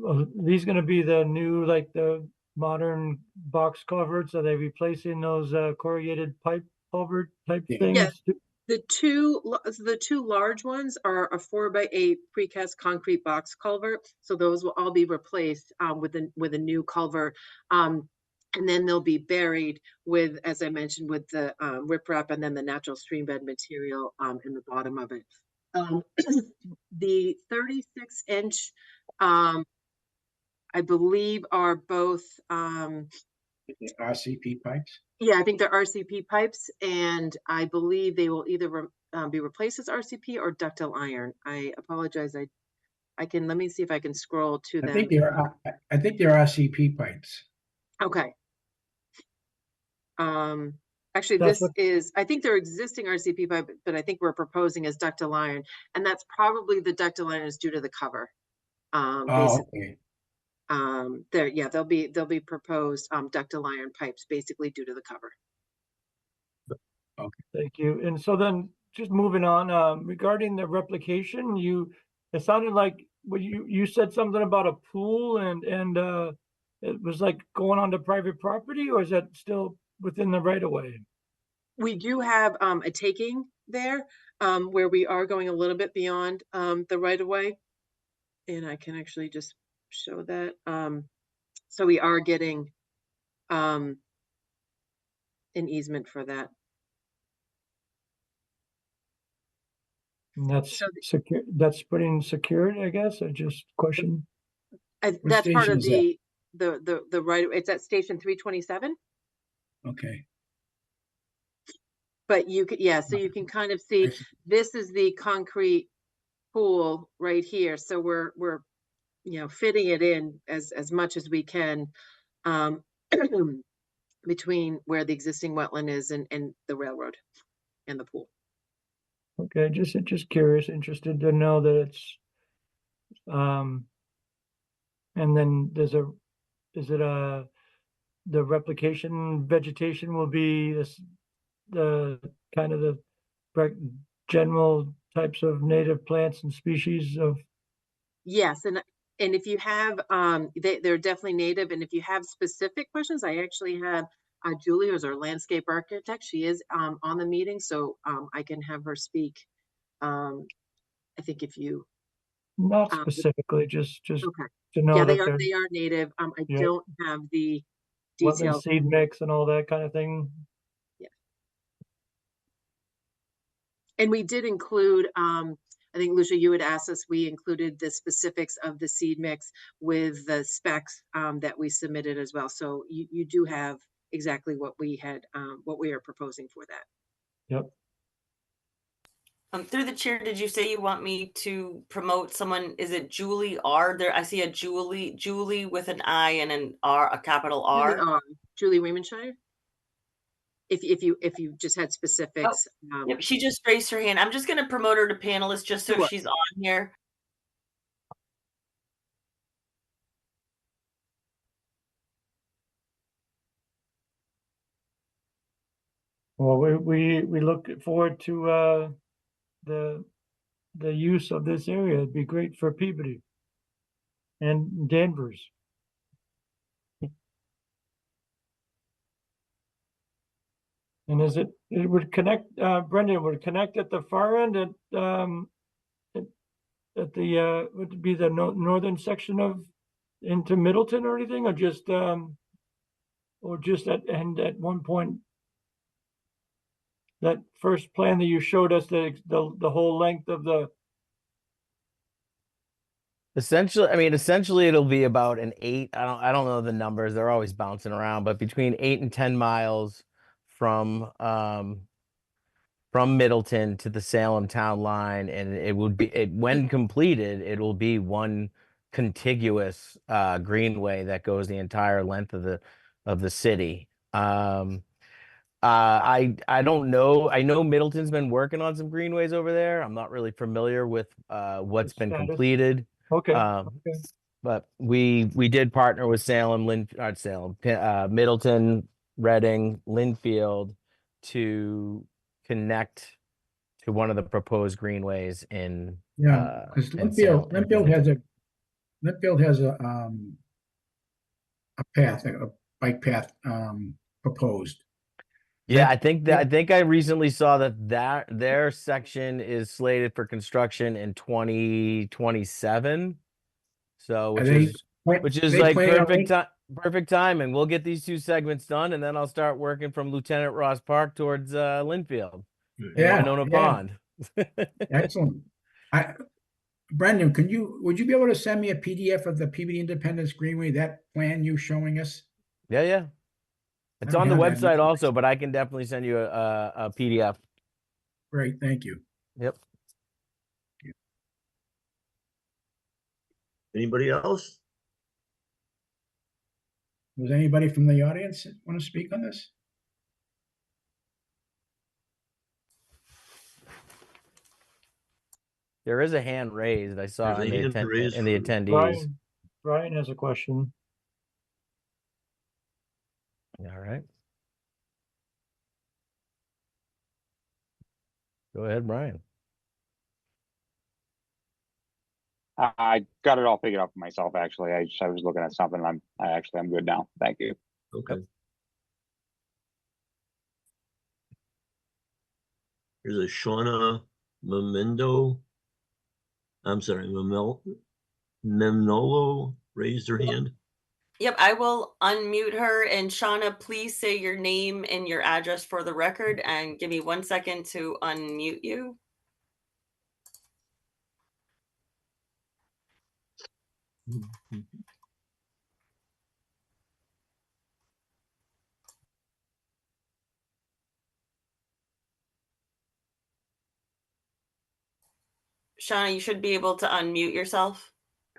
these going to be the new, like the modern box culverts? Are they replacing those corrugated pipe culvert type Yeah. things? The two large ones are a 4x8 precast concrete box culvert. So those will all be replaced with a new culvert. And then they'll be buried with, as I mentioned, with the riprap and then the natural stream bed material in the bottom of it. The 36-inch, I believe, are both. RCP pipes. Yeah, I think they're RCP pipes, and I believe they will either be replaced as RCP or ductile iron. I apologize. I can, let me see if I can scroll to I them. think they're RCP pipes. Okay. Actually, That's I think they're existing RCP pipe, but I think we're proposing as ductile iron, and that's probably the ductile iron is due to the cover. Basically, Okay. they'll be proposed ductile iron pipes basically due to the cover. Thank you. And so then just moving on, regarding the replication, it sounded like you said something about a pool and it was like going onto private property, or is that still within the right of way? We do have a taking there where we are going a little bit beyond the right of way. And I can actually just show that. So we are getting an easement for that. And that's So secure, that's putting secured, I guess, or just question? that's part station of is that? the right. It's at station 327. Okay. But you could, yeah, so you can kind of see, this is the concrete pool right here. So we're fitting it in as much as we can between where the existing wetland is and the railroad and the pool. Okay, just curious, interested to know that it's, and then the replication vegetation will be the kind of the general types of native plants and species of? Yes, and if you have they're definitely native, and if you have specific questions, I actually have Julie, who's our landscape architect. She is on the meeting, so I can have her speak. I think if you Not specifically, just okay. to know Yeah, that they are native. I Yeah. don't have the wetland details. seed mix and all that kind of thing. And we did include I think, Lucia, you had asked us, we included the specifics of the seed mix with the specs that we submitted as well. So you do have exactly what we had, what we are proposing for that. Yep. Through the chair, did you say you want me to promote someone? Is it Julie R? There, I see a Julie with an I and an R, a capital R. Julie Riemenshire. If you just had specifics. Yep, she just raised her hand. I'm just going to promote her to panelist just so Sure. she's on here. Well, we look forward to the use of this area. It'd be great for Peabody and Danvers. And it would connect, Brendan, would connect at the far end at the, would it be the northern section of, into Middleton or anything, or just at one point? That first plan that you showed us, the whole length of the. Essentially it'll be about an 8. I don't know the numbers. They're always bouncing around, but between 8 and 10 miles from Middleton to the Salem town line, and it would be when completed, it will be one contiguous greenway that goes the entire length of the city. I don't know. I know Middleton's been working on some greenways over there. I'm not really familiar with what's been completed. Okay. But we did partner with Middleton, Reading, Linfield to connect to one of the proposed greenways in because Linfield has a path, a bike path proposed. Yeah, I think I recently saw that their section is slated for construction in 2027. So which is like perfect time, and we'll get these 2 segments done, and then I'll start working from Lieutenant Ross Park towards Linfield and Winona Pond. Excellent. Brendan, would you be able to send me a PDF of the Peabody Independence Greenway, that plan you showing us? Yeah. It's on the website also, but I can definitely send you a PDF. Great, thank you. Yep. Anybody else? Does anybody from the audience want to speak on this? There is a hand raised. I saw in the attendees. Brian has a question. All right. Go ahead, Brian. I got it all figured out for myself, actually. I was looking at something. I'm good now. Thank you. Okay. Here's a Shauna Memendo. I'm sorry, Memnolo raised her hand. Yep, I will unmute her. And Shauna, please say your name and your address for the record, and give me 1 second to unmute you. Shauna, you should be able to unmute yourself.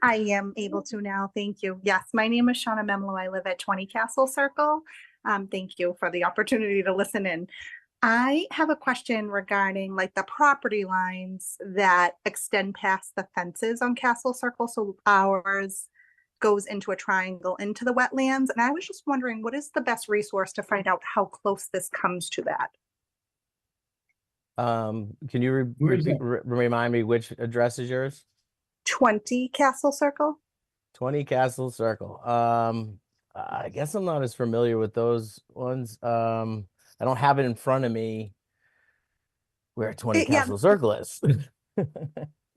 I am able to now. Thank you. Yes, my name is Shauna Memlo. I live at 20 Castle Circle. Thank you for the opportunity to listen in. I have a question regarding like the property lines that extend past the fences on Castle Circle. So ours goes into a triangle into the wetlands. And I was just wondering, what is the best resource to find out how close this comes to that? Can you remind me which address is yours? 20 Castle Circle. 20 Castle Circle. I guess I'm not as familiar with those ones. I don't have it in front of me where 20 Castle Circle is.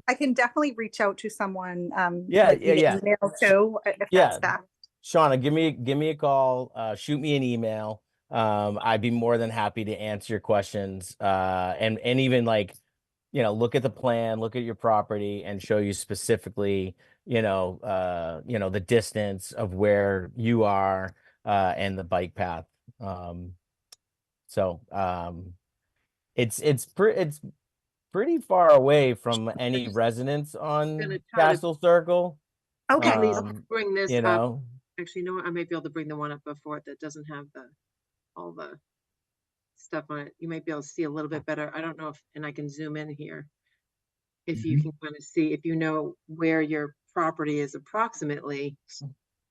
I can definitely reach out to someone. Yeah. Email too, if that's that. Shauna, give me a call. Shoot me an email. I'd be more than happy to answer your questions. And even like look at the plan, look at your property and show you specifically, the distance of where you are, and the bike path. So it's pretty far away from any residence on gonna try to- Castle Circle. Okay, At least Um, bring this you up. know, Actually, you know what? I might be able to bring the one up before it that doesn't have all the stuff on it. You might be able to see a little bit better. I don't know if, and I can zoom in here. If you Mhm. can kind of see, if you know where your property is approximately.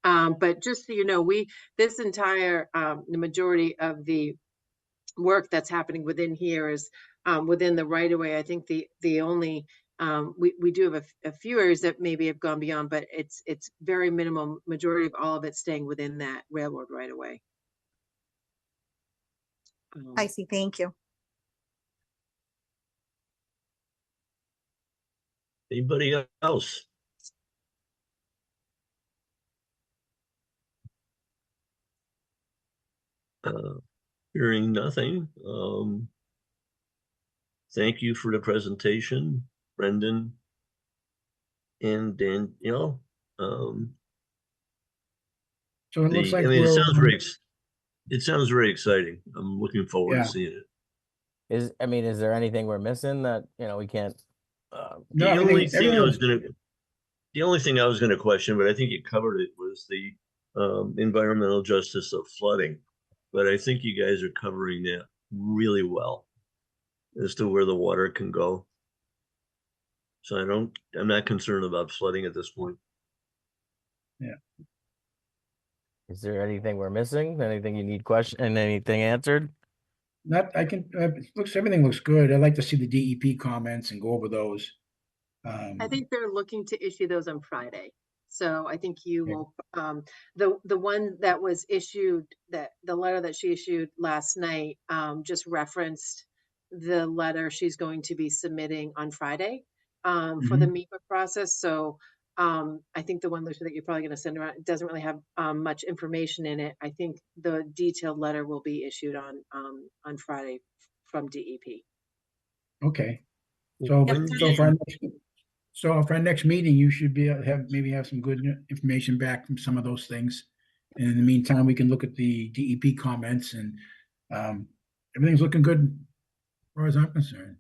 But just so you know, this entire, the majority of the work that's happening within here is within the right of way. I think the only we do have a few areas that maybe have gone beyond, but it's very minimum. Majority of all of it staying within that railroad right of way. I see. Thank you. Anybody else? Hearing nothing. Thank you for the presentation, Brendan and Danielle. So it looks like it sounds we're, it sounds very exciting. I'm looking forward Yeah. to seeing it. is there anything we're missing that, we can't, no, The only everything, thing everything I was gonna question, but I think you covered it, was the environmental justice of flooding. But I think you guys are covering that really well as to where the water can go. So I'm not concerned about flooding at this point. is there anything we're missing? Anything you need and anything answered? everything looks good. I'd like to see the DEP comments and go over those. I think they're looking to issue those on Friday. So I think you Okay. will, the one that was issued, that the letter that she issued last night, just referenced the letter she's going to be submitting on Friday, for the MEPA process. So, I think the one, Lucia, that you're probably gonna send around, it doesn't really have, much information in it. I think the detailed letter will be issued on Friday from DEP. Okay. So, When so do for our you- next, so for our next meeting, you should be able to have some good information back from some of those things. And in the meantime, we can look at the DEP comments and everything's looking good as far as I'm concerned.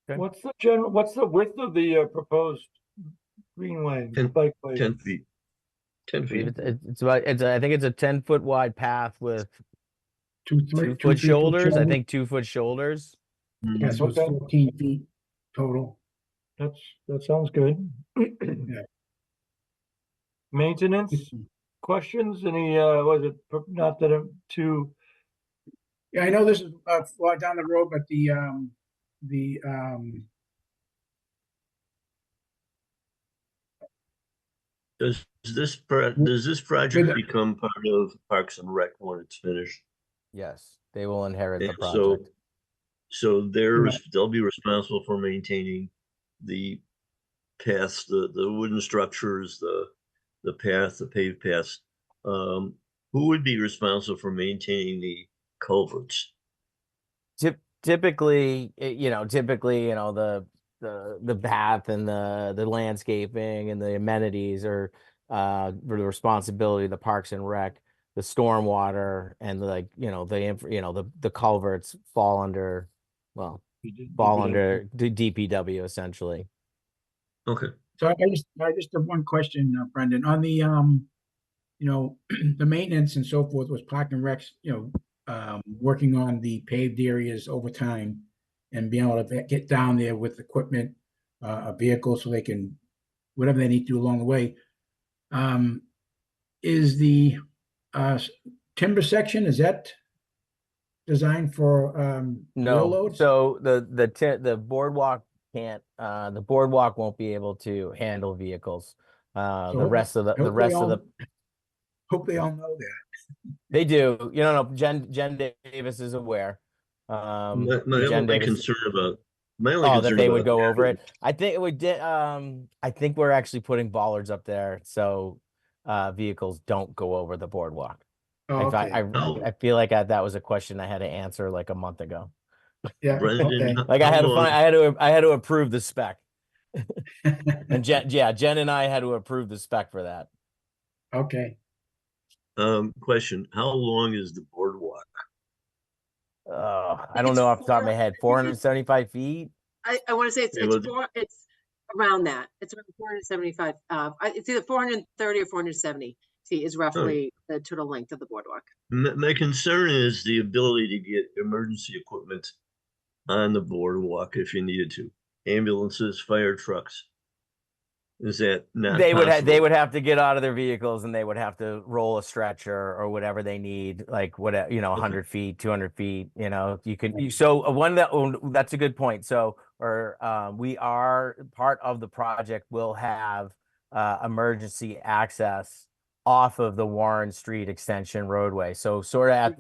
Okay. What's the width of the proposed greenway, 10 bikeway? 10 feet. 10 I believe feet. I think it's a 10-foot wide path with 2 2 feet foot shoulders. I shoulder. think 2 foot shoulders. Yeah, so it's Okay. 14 feet total. That sounds good. Yeah. Maintenance questions? Any, was it, not that I'm too, Yeah, I know this is far down the road, but the Does this project With- become part of Parks and Rec when it's finished? Yes, they will inherit the And so, project. so they'll be responsible for maintaining the paths, the wooden structures, the path, the paved paths. Who would be responsible for maintaining the culverts? Typically, the path and the landscaping and the amenities are the responsibility of the Parks and Rec. The stormwater and the culverts fall under the DPW essentially. Okay. So I just have one question, Brendan, on the the maintenance and so forth was Park and Recs, working on the paved areas over time and being able to get down there with equipment, a vehicle so they can, whatever they need to do along the way. Is the timber section, is that designed for wheel No, loads? so the boardwalk can't, the boardwalk won't be able to handle vehicles. So The rest of the hope they all know that. they do. Jen Davis is aware. My Jen only Davis. concern about my only Oh, that concern they would about go over it. I think we did. I think we're actually putting bollards up there so vehicles don't go over the boardwalk. Oh, In okay. fact, I feel like that was a question I had to answer like a month ago. Yeah, Brendan, okay. Like I how had to long- find, I had to approve the spec. And Jen and I had to approve the spec for that. Okay, Question, how long is the boardwalk? I don't know off the top of my head, 475 feet. I want to say it's, Yeah, it's around that. It's around 475. It's either 430 or 470 feet is roughly the total length of the boardwalk. My concern is the ability to get emergency equipment on the boardwalk if you needed to. Ambulances, fire trucks. Is that not They would possible? they would have to get out of their vehicles and they would have to roll a stretcher or whatever they need, like whatever, 100 feet, 200 feet, you can, so that's a good point. So, we are part of the project will have emergency access off of the Warren Street Extension roadway. So sort of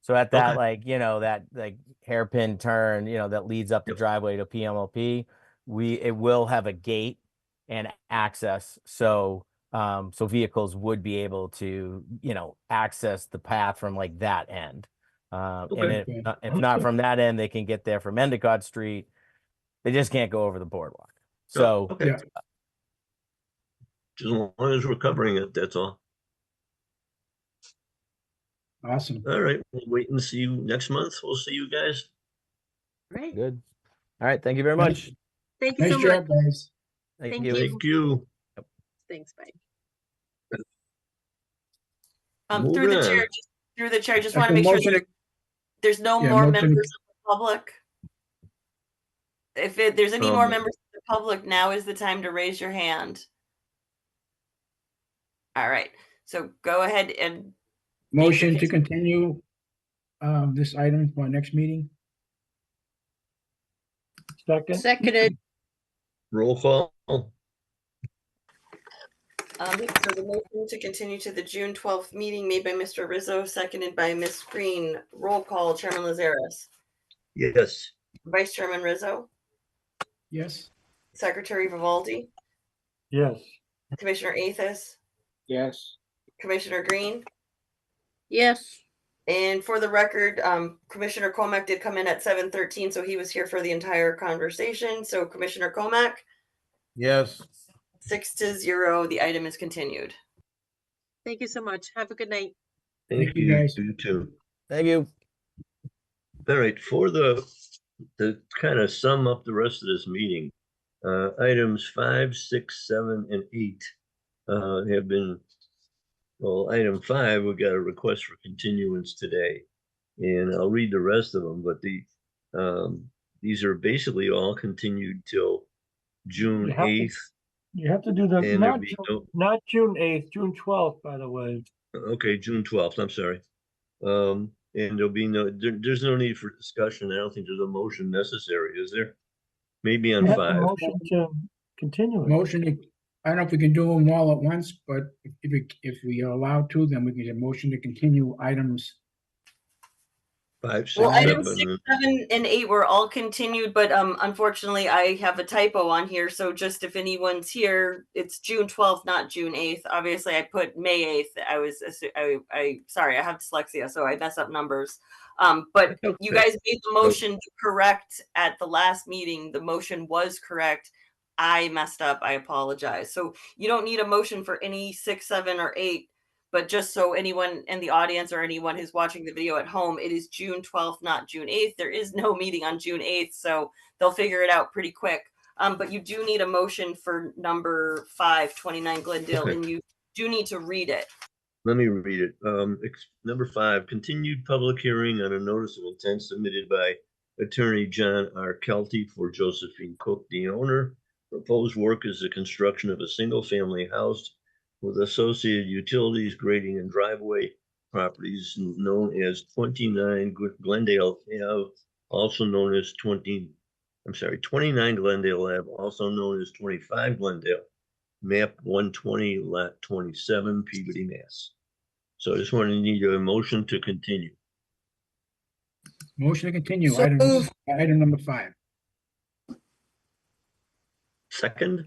so at that, Okay. that like hairpin turn, that leads up the driveway to PMLP, it will have a gate and access. So vehicles would be able to, access the path from like that end. And Okay. if not from that end, they can get there from Endicott Street. They just can't go over the boardwalk. So Okay. yeah, Just as long as we're covering it, that's all. awesome. All right, we'll wait and see you next month. We'll see you guys. Right. good. All right. Thank you very much. Thank you Nice so much. job, guys. Thank Thank you. you. Thank you. Thanks, bye. Through the Moving chair, on. just want to make sure there's no Yeah, more motion members to- of the public. If there's any more members of the public, now is the time to raise your hand. All right, so go ahead and Motion to case. continue this item for our next meeting. Second, Seconded. Roll call. So the motion to continue to the June 12th meeting made by Mr. Rizzo, seconded by Ms. Green. Roll call, Chairman Lazaris, Yes. Vice Chairman Rizzo, Yes, Secretary Vivaldi, yes. Commissioner Athos, Yes, Commissioner Green. Yes. And for the record, Commissioner Comack did come in at 7:13, so he was here for the entire conversation. So Commissioner Comack, Yes. 6-0, the item is continued. Thank you so much. Have a good night. Thank Thank you, you, guys. you too. Thank you. All right, for to kind of sum up the rest of this meeting, items 5, 6, 7, and 8 have been, well, item 5, we got a request for continuance today. And I'll read the rest of them, but these are basically all continued till June You have to- 8th. You have to do the, And there'll be not June 8th, June 12th, by the way. Okay, June 12th, I'm sorry. And there'll be there's no need for discussion. I don't think there's a motion necessary, is there? Maybe on You have a 5. motion to continue it. motion, I don't know if we can do them all at once, but if we are allowed to, then we can get a motion to continue items. 5, 6, Well, items 7. 6, 7, and 8 were all continued, but unfortunately, I have a typo on here. So just if anyone's here, it's June 12th, not June 8th. Obviously, I put May 8th. I sorry, I have dyslexia, so I mess up numbers. But you guys made the motion correct at the last meeting. The motion was correct. I messed up. I apologize. So you don't need a motion for any 6, 7, or 8. But just so anyone in the audience or anyone who's watching the video at home, it is June 12th, not June 8th. There is no meeting on June 8th, so they'll figure it out pretty quick. But you do need a motion for number 5, 29 Glendale, Okay. and you do need to read it. Let me read it. Number 5, continued public hearing on a notice of intent submitted by Attorney John R. Kelty for Josephine Cook, the owner. Proposed work is the construction of a single-family house with associated utilities, grading, and driveway properties known as 29 Glendale Ave, also known as 29 Glendale Ave, also known as 25 Glendale, map 120, lot 27, Peabody, Mass. So I just want to need a motion to continue. Motion to continue, So moved. item number 5. Second?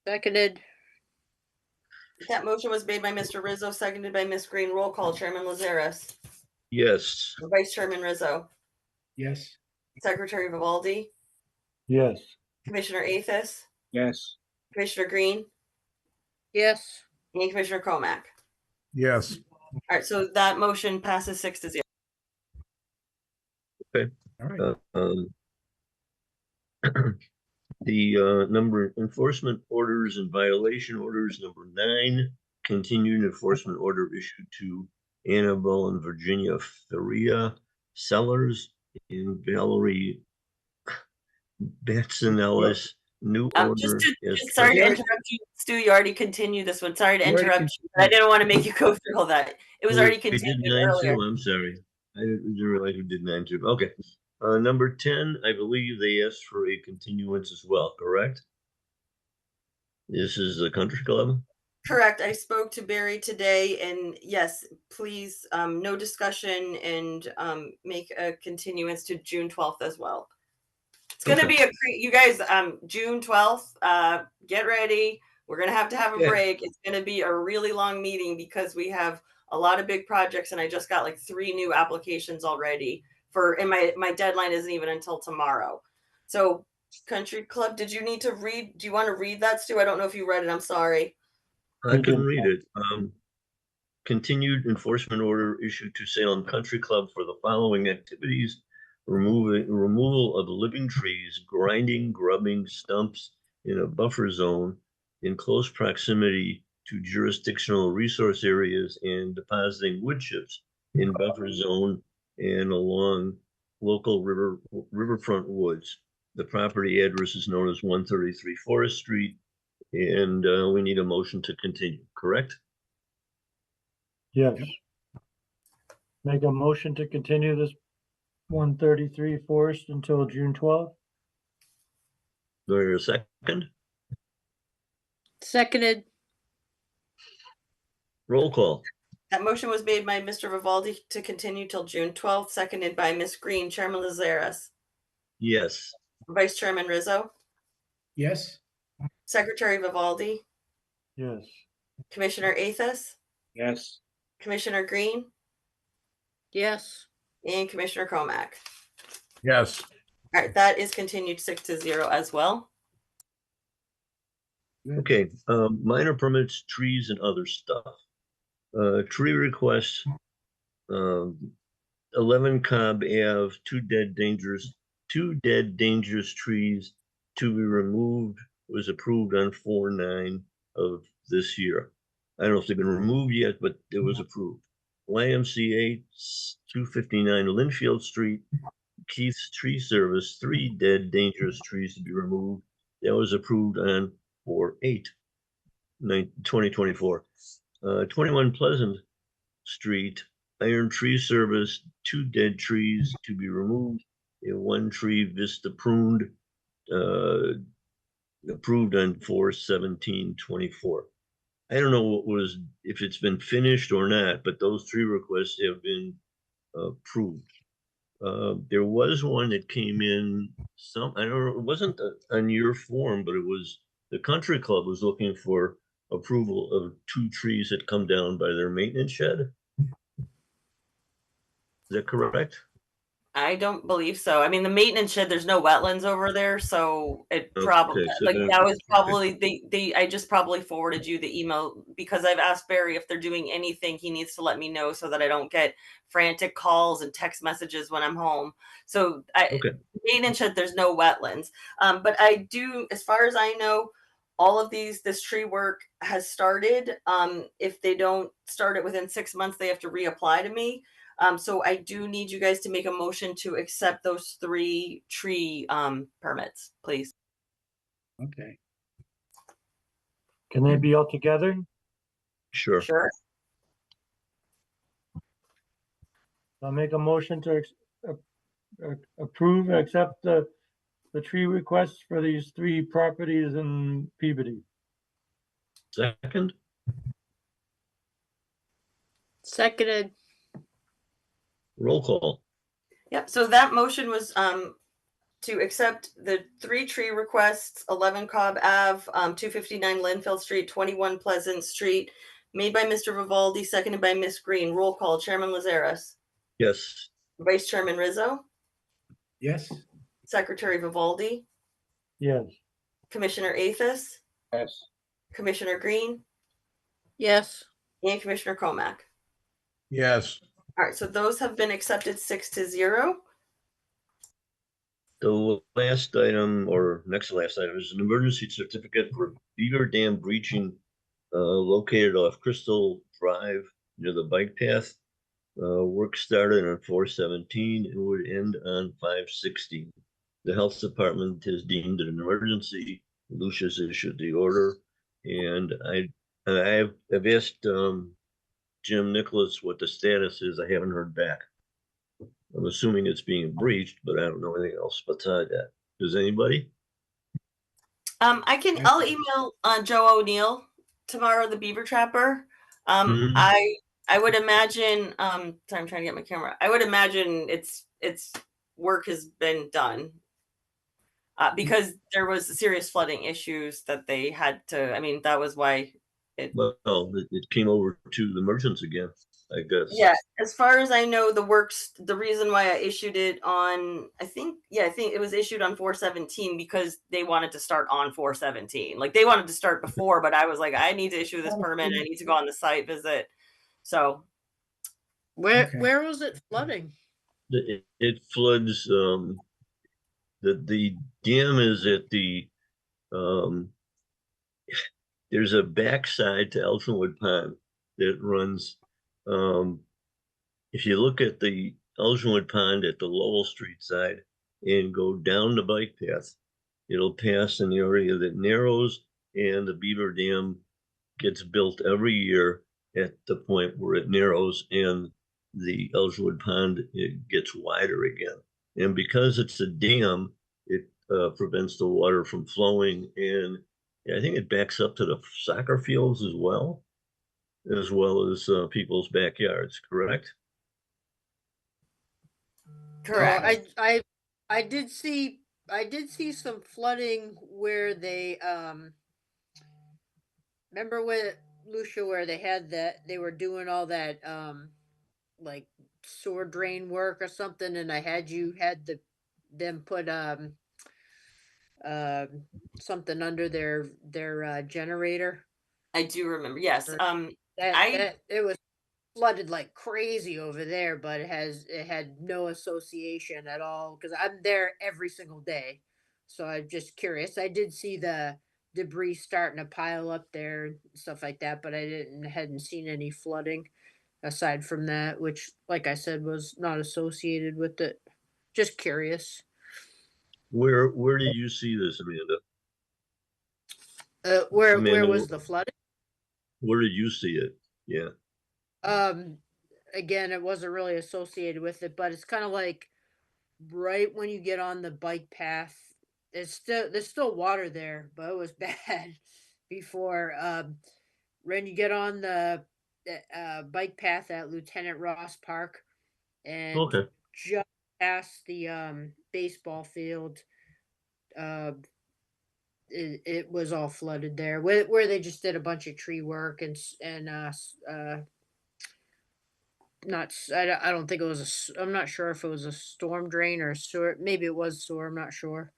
Seconded. That motion was made by Mr. Rizzo, seconded by Ms. Green. Roll call, Chairman Lazaris, Yes. Vice Chairman Rizzo, Yes. Secretary Vivaldi, Yes. Commissioner Athos, Yes. Commissioner Green, Yes. and Commissioner Comack. Yes. All right, so that motion passes 6-0. All right. The number enforcement orders and violation orders, number 9, continued enforcement order issued to Annabelle and Virginia Faria Sellers and Valerie Batson-Ellis. New order. Sorry to interrupt you, Stu. You already continued this one. Sorry to You already interrupt you. But I didn't want to make you go through all that. It was already We did continued 9 earlier. too. I'm sorry. I didn't realize we did 9 too. Okay. Number 10, I believe they asked for a continuance as well, correct? This is the country club? Correct. I spoke to Barry today, and yes, please, no discussion, and make a continuance to June 12th as well. It's going to be you guys, June 12th, get ready. We're going to have a break. It's going to be a really long meeting because we have a lot of big projects, and I just got like 3 new applications already and my deadline isn't even until tomorrow. So Country Club, do you want to read that, Stu? I don't know if you read it. I'm sorry. I can read it. Continued enforcement order issued to Salem Country Club for the following activities: removal of living trees, grinding, grubbing stumps in a buffer zone in close proximity to jurisdictional resource areas, and depositing wood chips in buffer zone and along local riverfront woods. The property address is known as 133 Forest Street, and we need a motion to continue, correct? Yes. Make a motion to continue this 133 Forest until June 12th. Do I hear a second? Seconded. Roll call. That motion was made by Mr. Vivaldi to continue till June 12th, seconded by Ms. Green. Chairman Lazares. Yes. Vice Chairman Rizzo. Yes. Secretary Vivaldi. Yes. Commissioner Athos. Yes. Commissioner Green. Yes. And Commissioner Comack. Yes. All right, that is continued 6-0 as well. Okay, minor permits, trees and other stuff. Tree requests, 11 Cobb Ave, 2 dead dangerous trees to be removed was approved on 4/9 of this year. I don't know if they've been removed yet, but it was approved. YMCA 259 Linfield Street, Keith's Tree Service, 3 dead dangerous trees to be removed. That was approved on 4/8/2024. 21 Pleasant Street, Iron Tree Service, 2 dead trees to be removed, and 1 tree vista pruned, approved on 4/17/24. I don't know if it's been finished or not, but those 3 requests have been approved. There was one that came in, I don't know, it wasn't on your form, but it was, the country club was looking for approval of 2 trees that come down by their maintenance shed. Is that correct? I don't believe so. I mean, the maintenance shed, there's no wetlands over there, so it probably, so that was probably, I just probably forwarded you the email because I've asked Barry if they're doing anything, he needs to let me know so that I don't get frantic calls and text messages when I'm home. So maintenance shed, there's no wetlands. But I do, as far as I know, all of this tree work has started. If they don't start it within 6 months, they have to reapply to me. So I do need you guys to make a motion to accept those 3 tree permits, please. Okay. Can they be all together? Sure. Sure. I'll make a motion to approve and accept the tree requests for these 3 properties in Peabody. Second. Seconded. Roll call. Yep. So that motion was to accept the 3 tree requests: 11 Cobb Ave, 259 Linfield Street, 21 Pleasant Street, made by Mr. Vivaldi, seconded by Ms. Green. Roll call. Chairman Lazares. Yes. Vice Chairman Rizzo. Yes. Secretary Vivaldi, Yes. Commissioner Athos, Yes. Commissioner Green, Yes. and Commissioner Comack. Yes. All right, so those have been accepted 6-0. The last item, or next to last item, is an emergency certificate for Beaver Dam breaching located off Crystal Drive near the bike path. Work started on 4/17 and would end on 5/16. The health department has deemed it an emergency. Lucia's issued the order, and I've asked Jim Nicholas what the status is. I haven't heard back. I'm assuming it's being breached, but I don't know anything else beside that. Does anybody? I'll email Joe O'Neill tomorrow, the Beaver Trapper. Mhm. I would imagine, sorry, I'm trying to get my camera. I would imagine it's work has been done. Because there was serious flooding issues that they had to, I mean, that was why it. Well, it came over to the merchants again, I guess. Yeah, as far as I know, the reason why I issued it on, I think it was issued on 4/17 because they wanted to start on 4/17. Like they wanted to start before, but I was like, I need to issue this permit. I need to go on the site visit. So Where was it flooding? It floods, the dam is at the, there's a backside to Elginwood Pond that runs, if you look at the Elginwood Pond at the Lowell Street side and go down the bike path, it'll pass an area that narrows, and the Beaver Dam gets built every year at the point where it narrows and the Elginwood Pond, it gets wider again. And because it's a dam, it prevents the water from flowing, and I think it backs up to the soccer fields as well as people's backyards, correct? correct. I did see some flooding where they remember when Lucia, where they had they were doing all that like sewer drain work or something, and I had them put something under their generator. I do remember. Yes. That it was flooded like crazy over there, but it had no association at all because I'm there every single day. So I'm just curious. I did see the debris starting to pile up there and stuff like that, but I hadn't seen any flooding aside from that, which, like I said, was not associated with it. Just curious. Where did you see this, Amanda? Where Amanda, was the flooding? where did you see it? Yeah. Again, it wasn't really associated with it, but it's kind of like right when you get on the bike path. There's still water there, but it was bad before. When you get on the bike path at Lieutenant Ross Park, and Okay. just past the baseball field, it was all flooded there. Where they just did a bunch of tree work and not I don't think it was I'm not sure if it was a storm drain or a sewer. Maybe it was sewer. I'm not sure,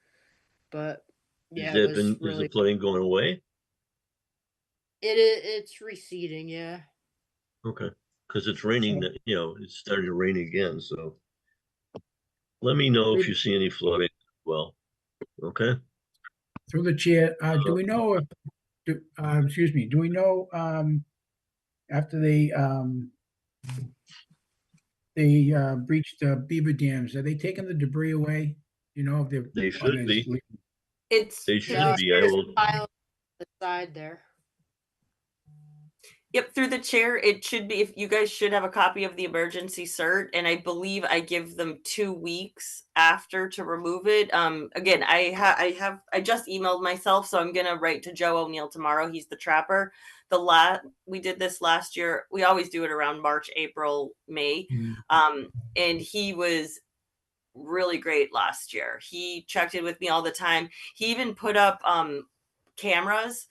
but yeah, it was Is really the flooding going away? it's receding. Yeah. Okay, because it's raining, it's starting to rain again, so let me know if you see any flooding. Well, okay. Through the chair, do we know if, excuse me, do we know, after they breached the beaver dams, are they taking the debris away? You know, if they're. They should be. It's They should be. I There's will. a pile on the side there. Yep, through the chair, it should be, if you guys should have a copy of the emergency cert, and I believe I give them 2 weeks after to remove it. Again, I just emailed myself, so I'm gonna write to Joe O'Neill tomorrow. He's the trapper. We did this last year. We always do it around March, April, May. And he was really great last year. He checked in with me all the time. He even put up cameras,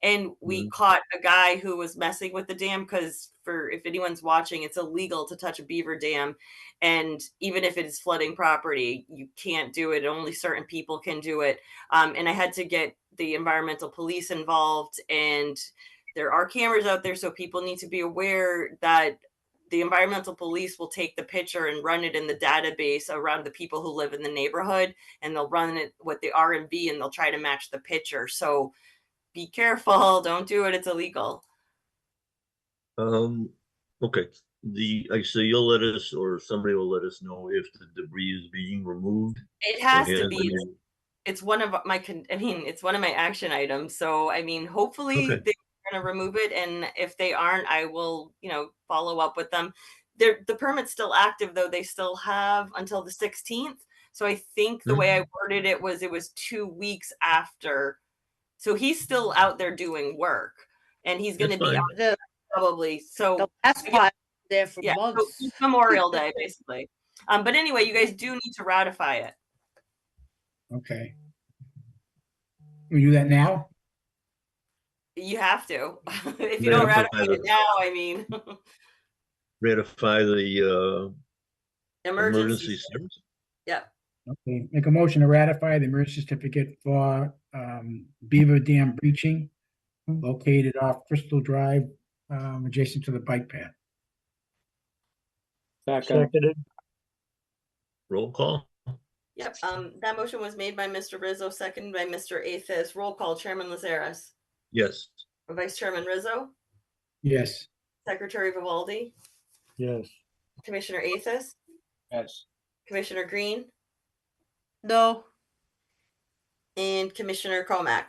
and we caught a guy who was messing with the dam because for if anyone's watching, it's illegal to touch a beaver dam. And even if it is flooding property, you can't do it. Only certain people can do it. And I had to get the environmental police involved, and there are cameras out there. So people need to be aware that the environmental police will take the picture and run it in the database around the people who live in the neighborhood, and they'll run it with the RMV and they'll try to match the picture. So be careful. Don't do it. It's illegal. Okay. So you'll let us, or somebody will let us know if the debris is being removed. It has to and- be. It's one of my, it's one of my action items. So, I mean, hopefully Okay. they're going to remove it. And if they aren't, I will, follow up with them. The permit's still active, though. They still have until the 16th. So I think the way I worded it was 2 weeks after. So he's still out there doing work, and he's going to That's be fine. out there probably. So The last part there for yeah, so months. Memorial Day, basically. But anyway, you guys do need to ratify it. Okay. We do that now? You have to. If you don't ratify it now, I mean, Ratify the emergency emergency. service. Yeah. Okay, make a motion to ratify the emergency certificate for Beaver Dam breaching located off Crystal Drive, adjacent to the bike path. Second, Seconded. Roll call. Yep. That motion was made by Mr. Rizzo, seconded by Mr. Athis. Roll call. Chairman Lazares, Yes. Vice Chairman Rizzo, Yes. Secretary Vivaldi, Yes. Commissioner Athis, yes. Commissioner Green, No. and Commissioner Comack.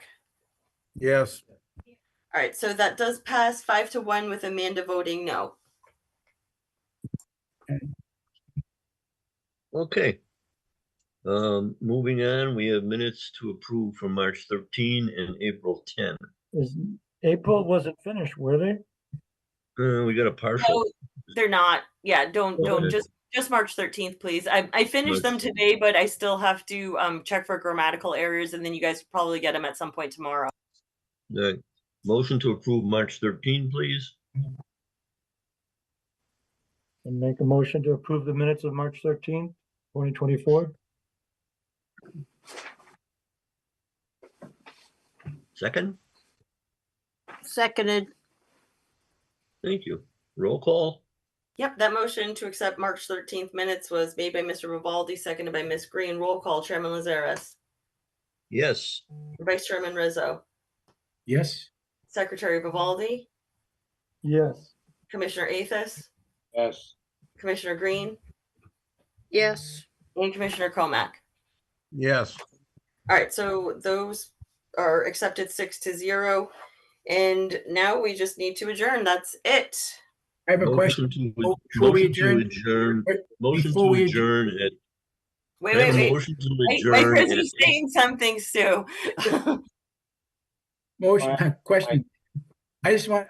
Yes. All right, so that does pass 5-1 with Amanda voting no. Okay. Moving on, we have minutes to approve for March 13 and April 10. April wasn't finished, were they? We got a partial. No, they're not. Yeah, don't Okay. just March 13th, please. I finished them March 13th. today, but I still have to check for grammatical errors, and then you guys probably get them at some point tomorrow. Motion to approve March 13, please. And make a motion to approve the minutes of March 13th, 2024. Second. Seconded. Thank you. Roll call. Yep, that motion to accept March 13th minutes was made by Mr. Vivaldi, seconded by Ms. Green. Roll call. Chairman Lazares, Yes. Vice Chairman Rizzo, Yes. Secretary Vivaldi, Yes. Commissioner Athis, Yes. Commissioner Green, Yes. and Commissioner Comack. Yes. All right, so those are accepted 6-0. And now we just need to adjourn. That's it. I have a question. Before we adjourn, Motion before to we adjourn at. Wait, I have wait, a wait. motion to Wait, adjourn Chris at is saying something, Stu. motion, question. I just want,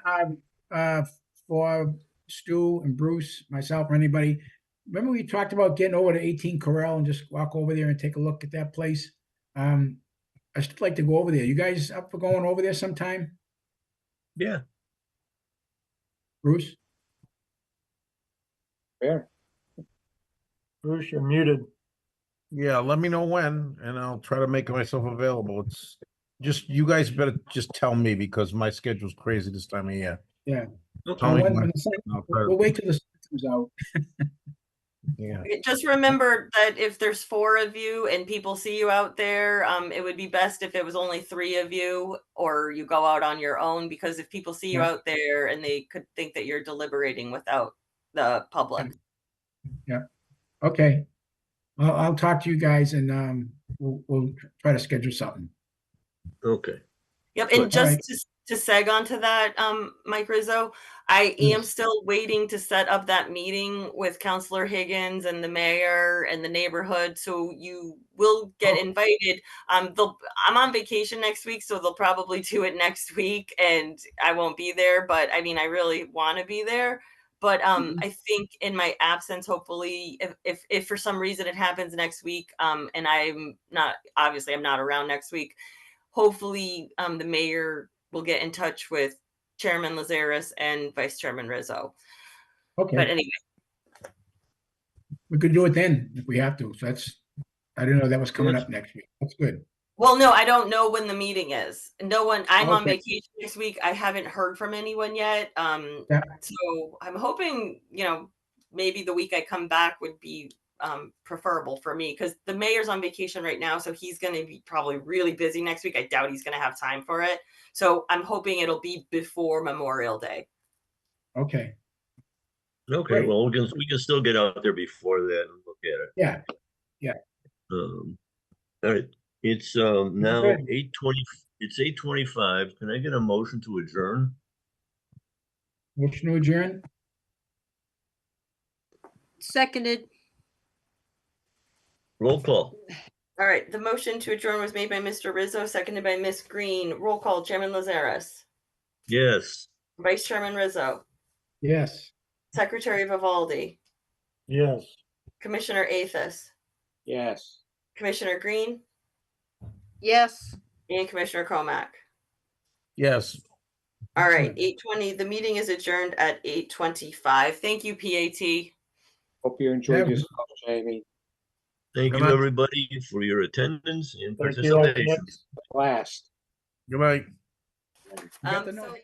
for Stu and Bruce, myself, or anybody, remember we talked about getting over to 18 Corral and just walk over there and take a look at that place? I still like to go over there. You guys up for going over there sometime? Yeah. Bruce? Fair. Bruce, you're muted. Yeah, let me know when, and I'll try to make myself available. It's just, you guys better just tell me because my schedule's crazy this time of year. Yeah. Tell me When when. the sun- I'll try to- We'll wait till the sun comes out. Yeah. Just remember that if there's 4 of you and people see you out there, it would be best if it was only 3 of you, or you go out on your own, because if people see you Yeah. out there and they could think that you're deliberating without the public. Yeah. Okay. I'll talk to you guys and we'll try to schedule something. Okay. Yep, Good. and just Alright. to seg onto that, Mike Rizzo, I am Yes. still waiting to set up that meeting with Councilor Higgins and the mayor and the neighborhood, so you will get invited. I'm on vacation next week, so they'll probably do it next week, and I won't be there. But I mean, I really want to be there. But I think in my absence, hopefully, if for some reason it happens next week, and I'm not around next week, hopefully the mayor will get in touch with Chairman Lazaris and Vice Chairman Rizzo. But Okay, anyway, we could do it then if we have to. So I didn't know that was coming Yes. up next week. That's good. well, no, I don't know when the meeting is. No one, I'm on Okay. vacation next week. I haven't heard from anyone yet. Yeah. So I'm hoping, maybe the week I come back would be preferable for me because the mayor's on vacation right now. So he's going to be probably really busy next week. I doubt he's going to have time for it. So I'm hoping it'll be before Memorial Day. Okay, Okay, Great. well, we can still get out there before that and look at it. yeah. All right, it's now Good. 8:20, it's 8:25. Can I get a motion to adjourn? Motion to adjourn? Seconded. Roll call. All right. The motion to adjourn was made by Mr. Rizzo, seconded by Ms. Green. Roll call, Chairman Lazaris, Yes. Vice Chairman Rizzo, Yes. Secretary Vivaldi, Yes. Commissioner Athos, Yes. Commissioner Green, Yes. and Commissioner Comack. Yes. All right, Excellent. 8:20. The meeting is adjourned at 8:25. Thank you, PAT. Hope you enjoyed Yeah. this, Jamie. Thank Good you, night. everybody, for your attendance and Thank you. participation. Last. Good night. You got the note. So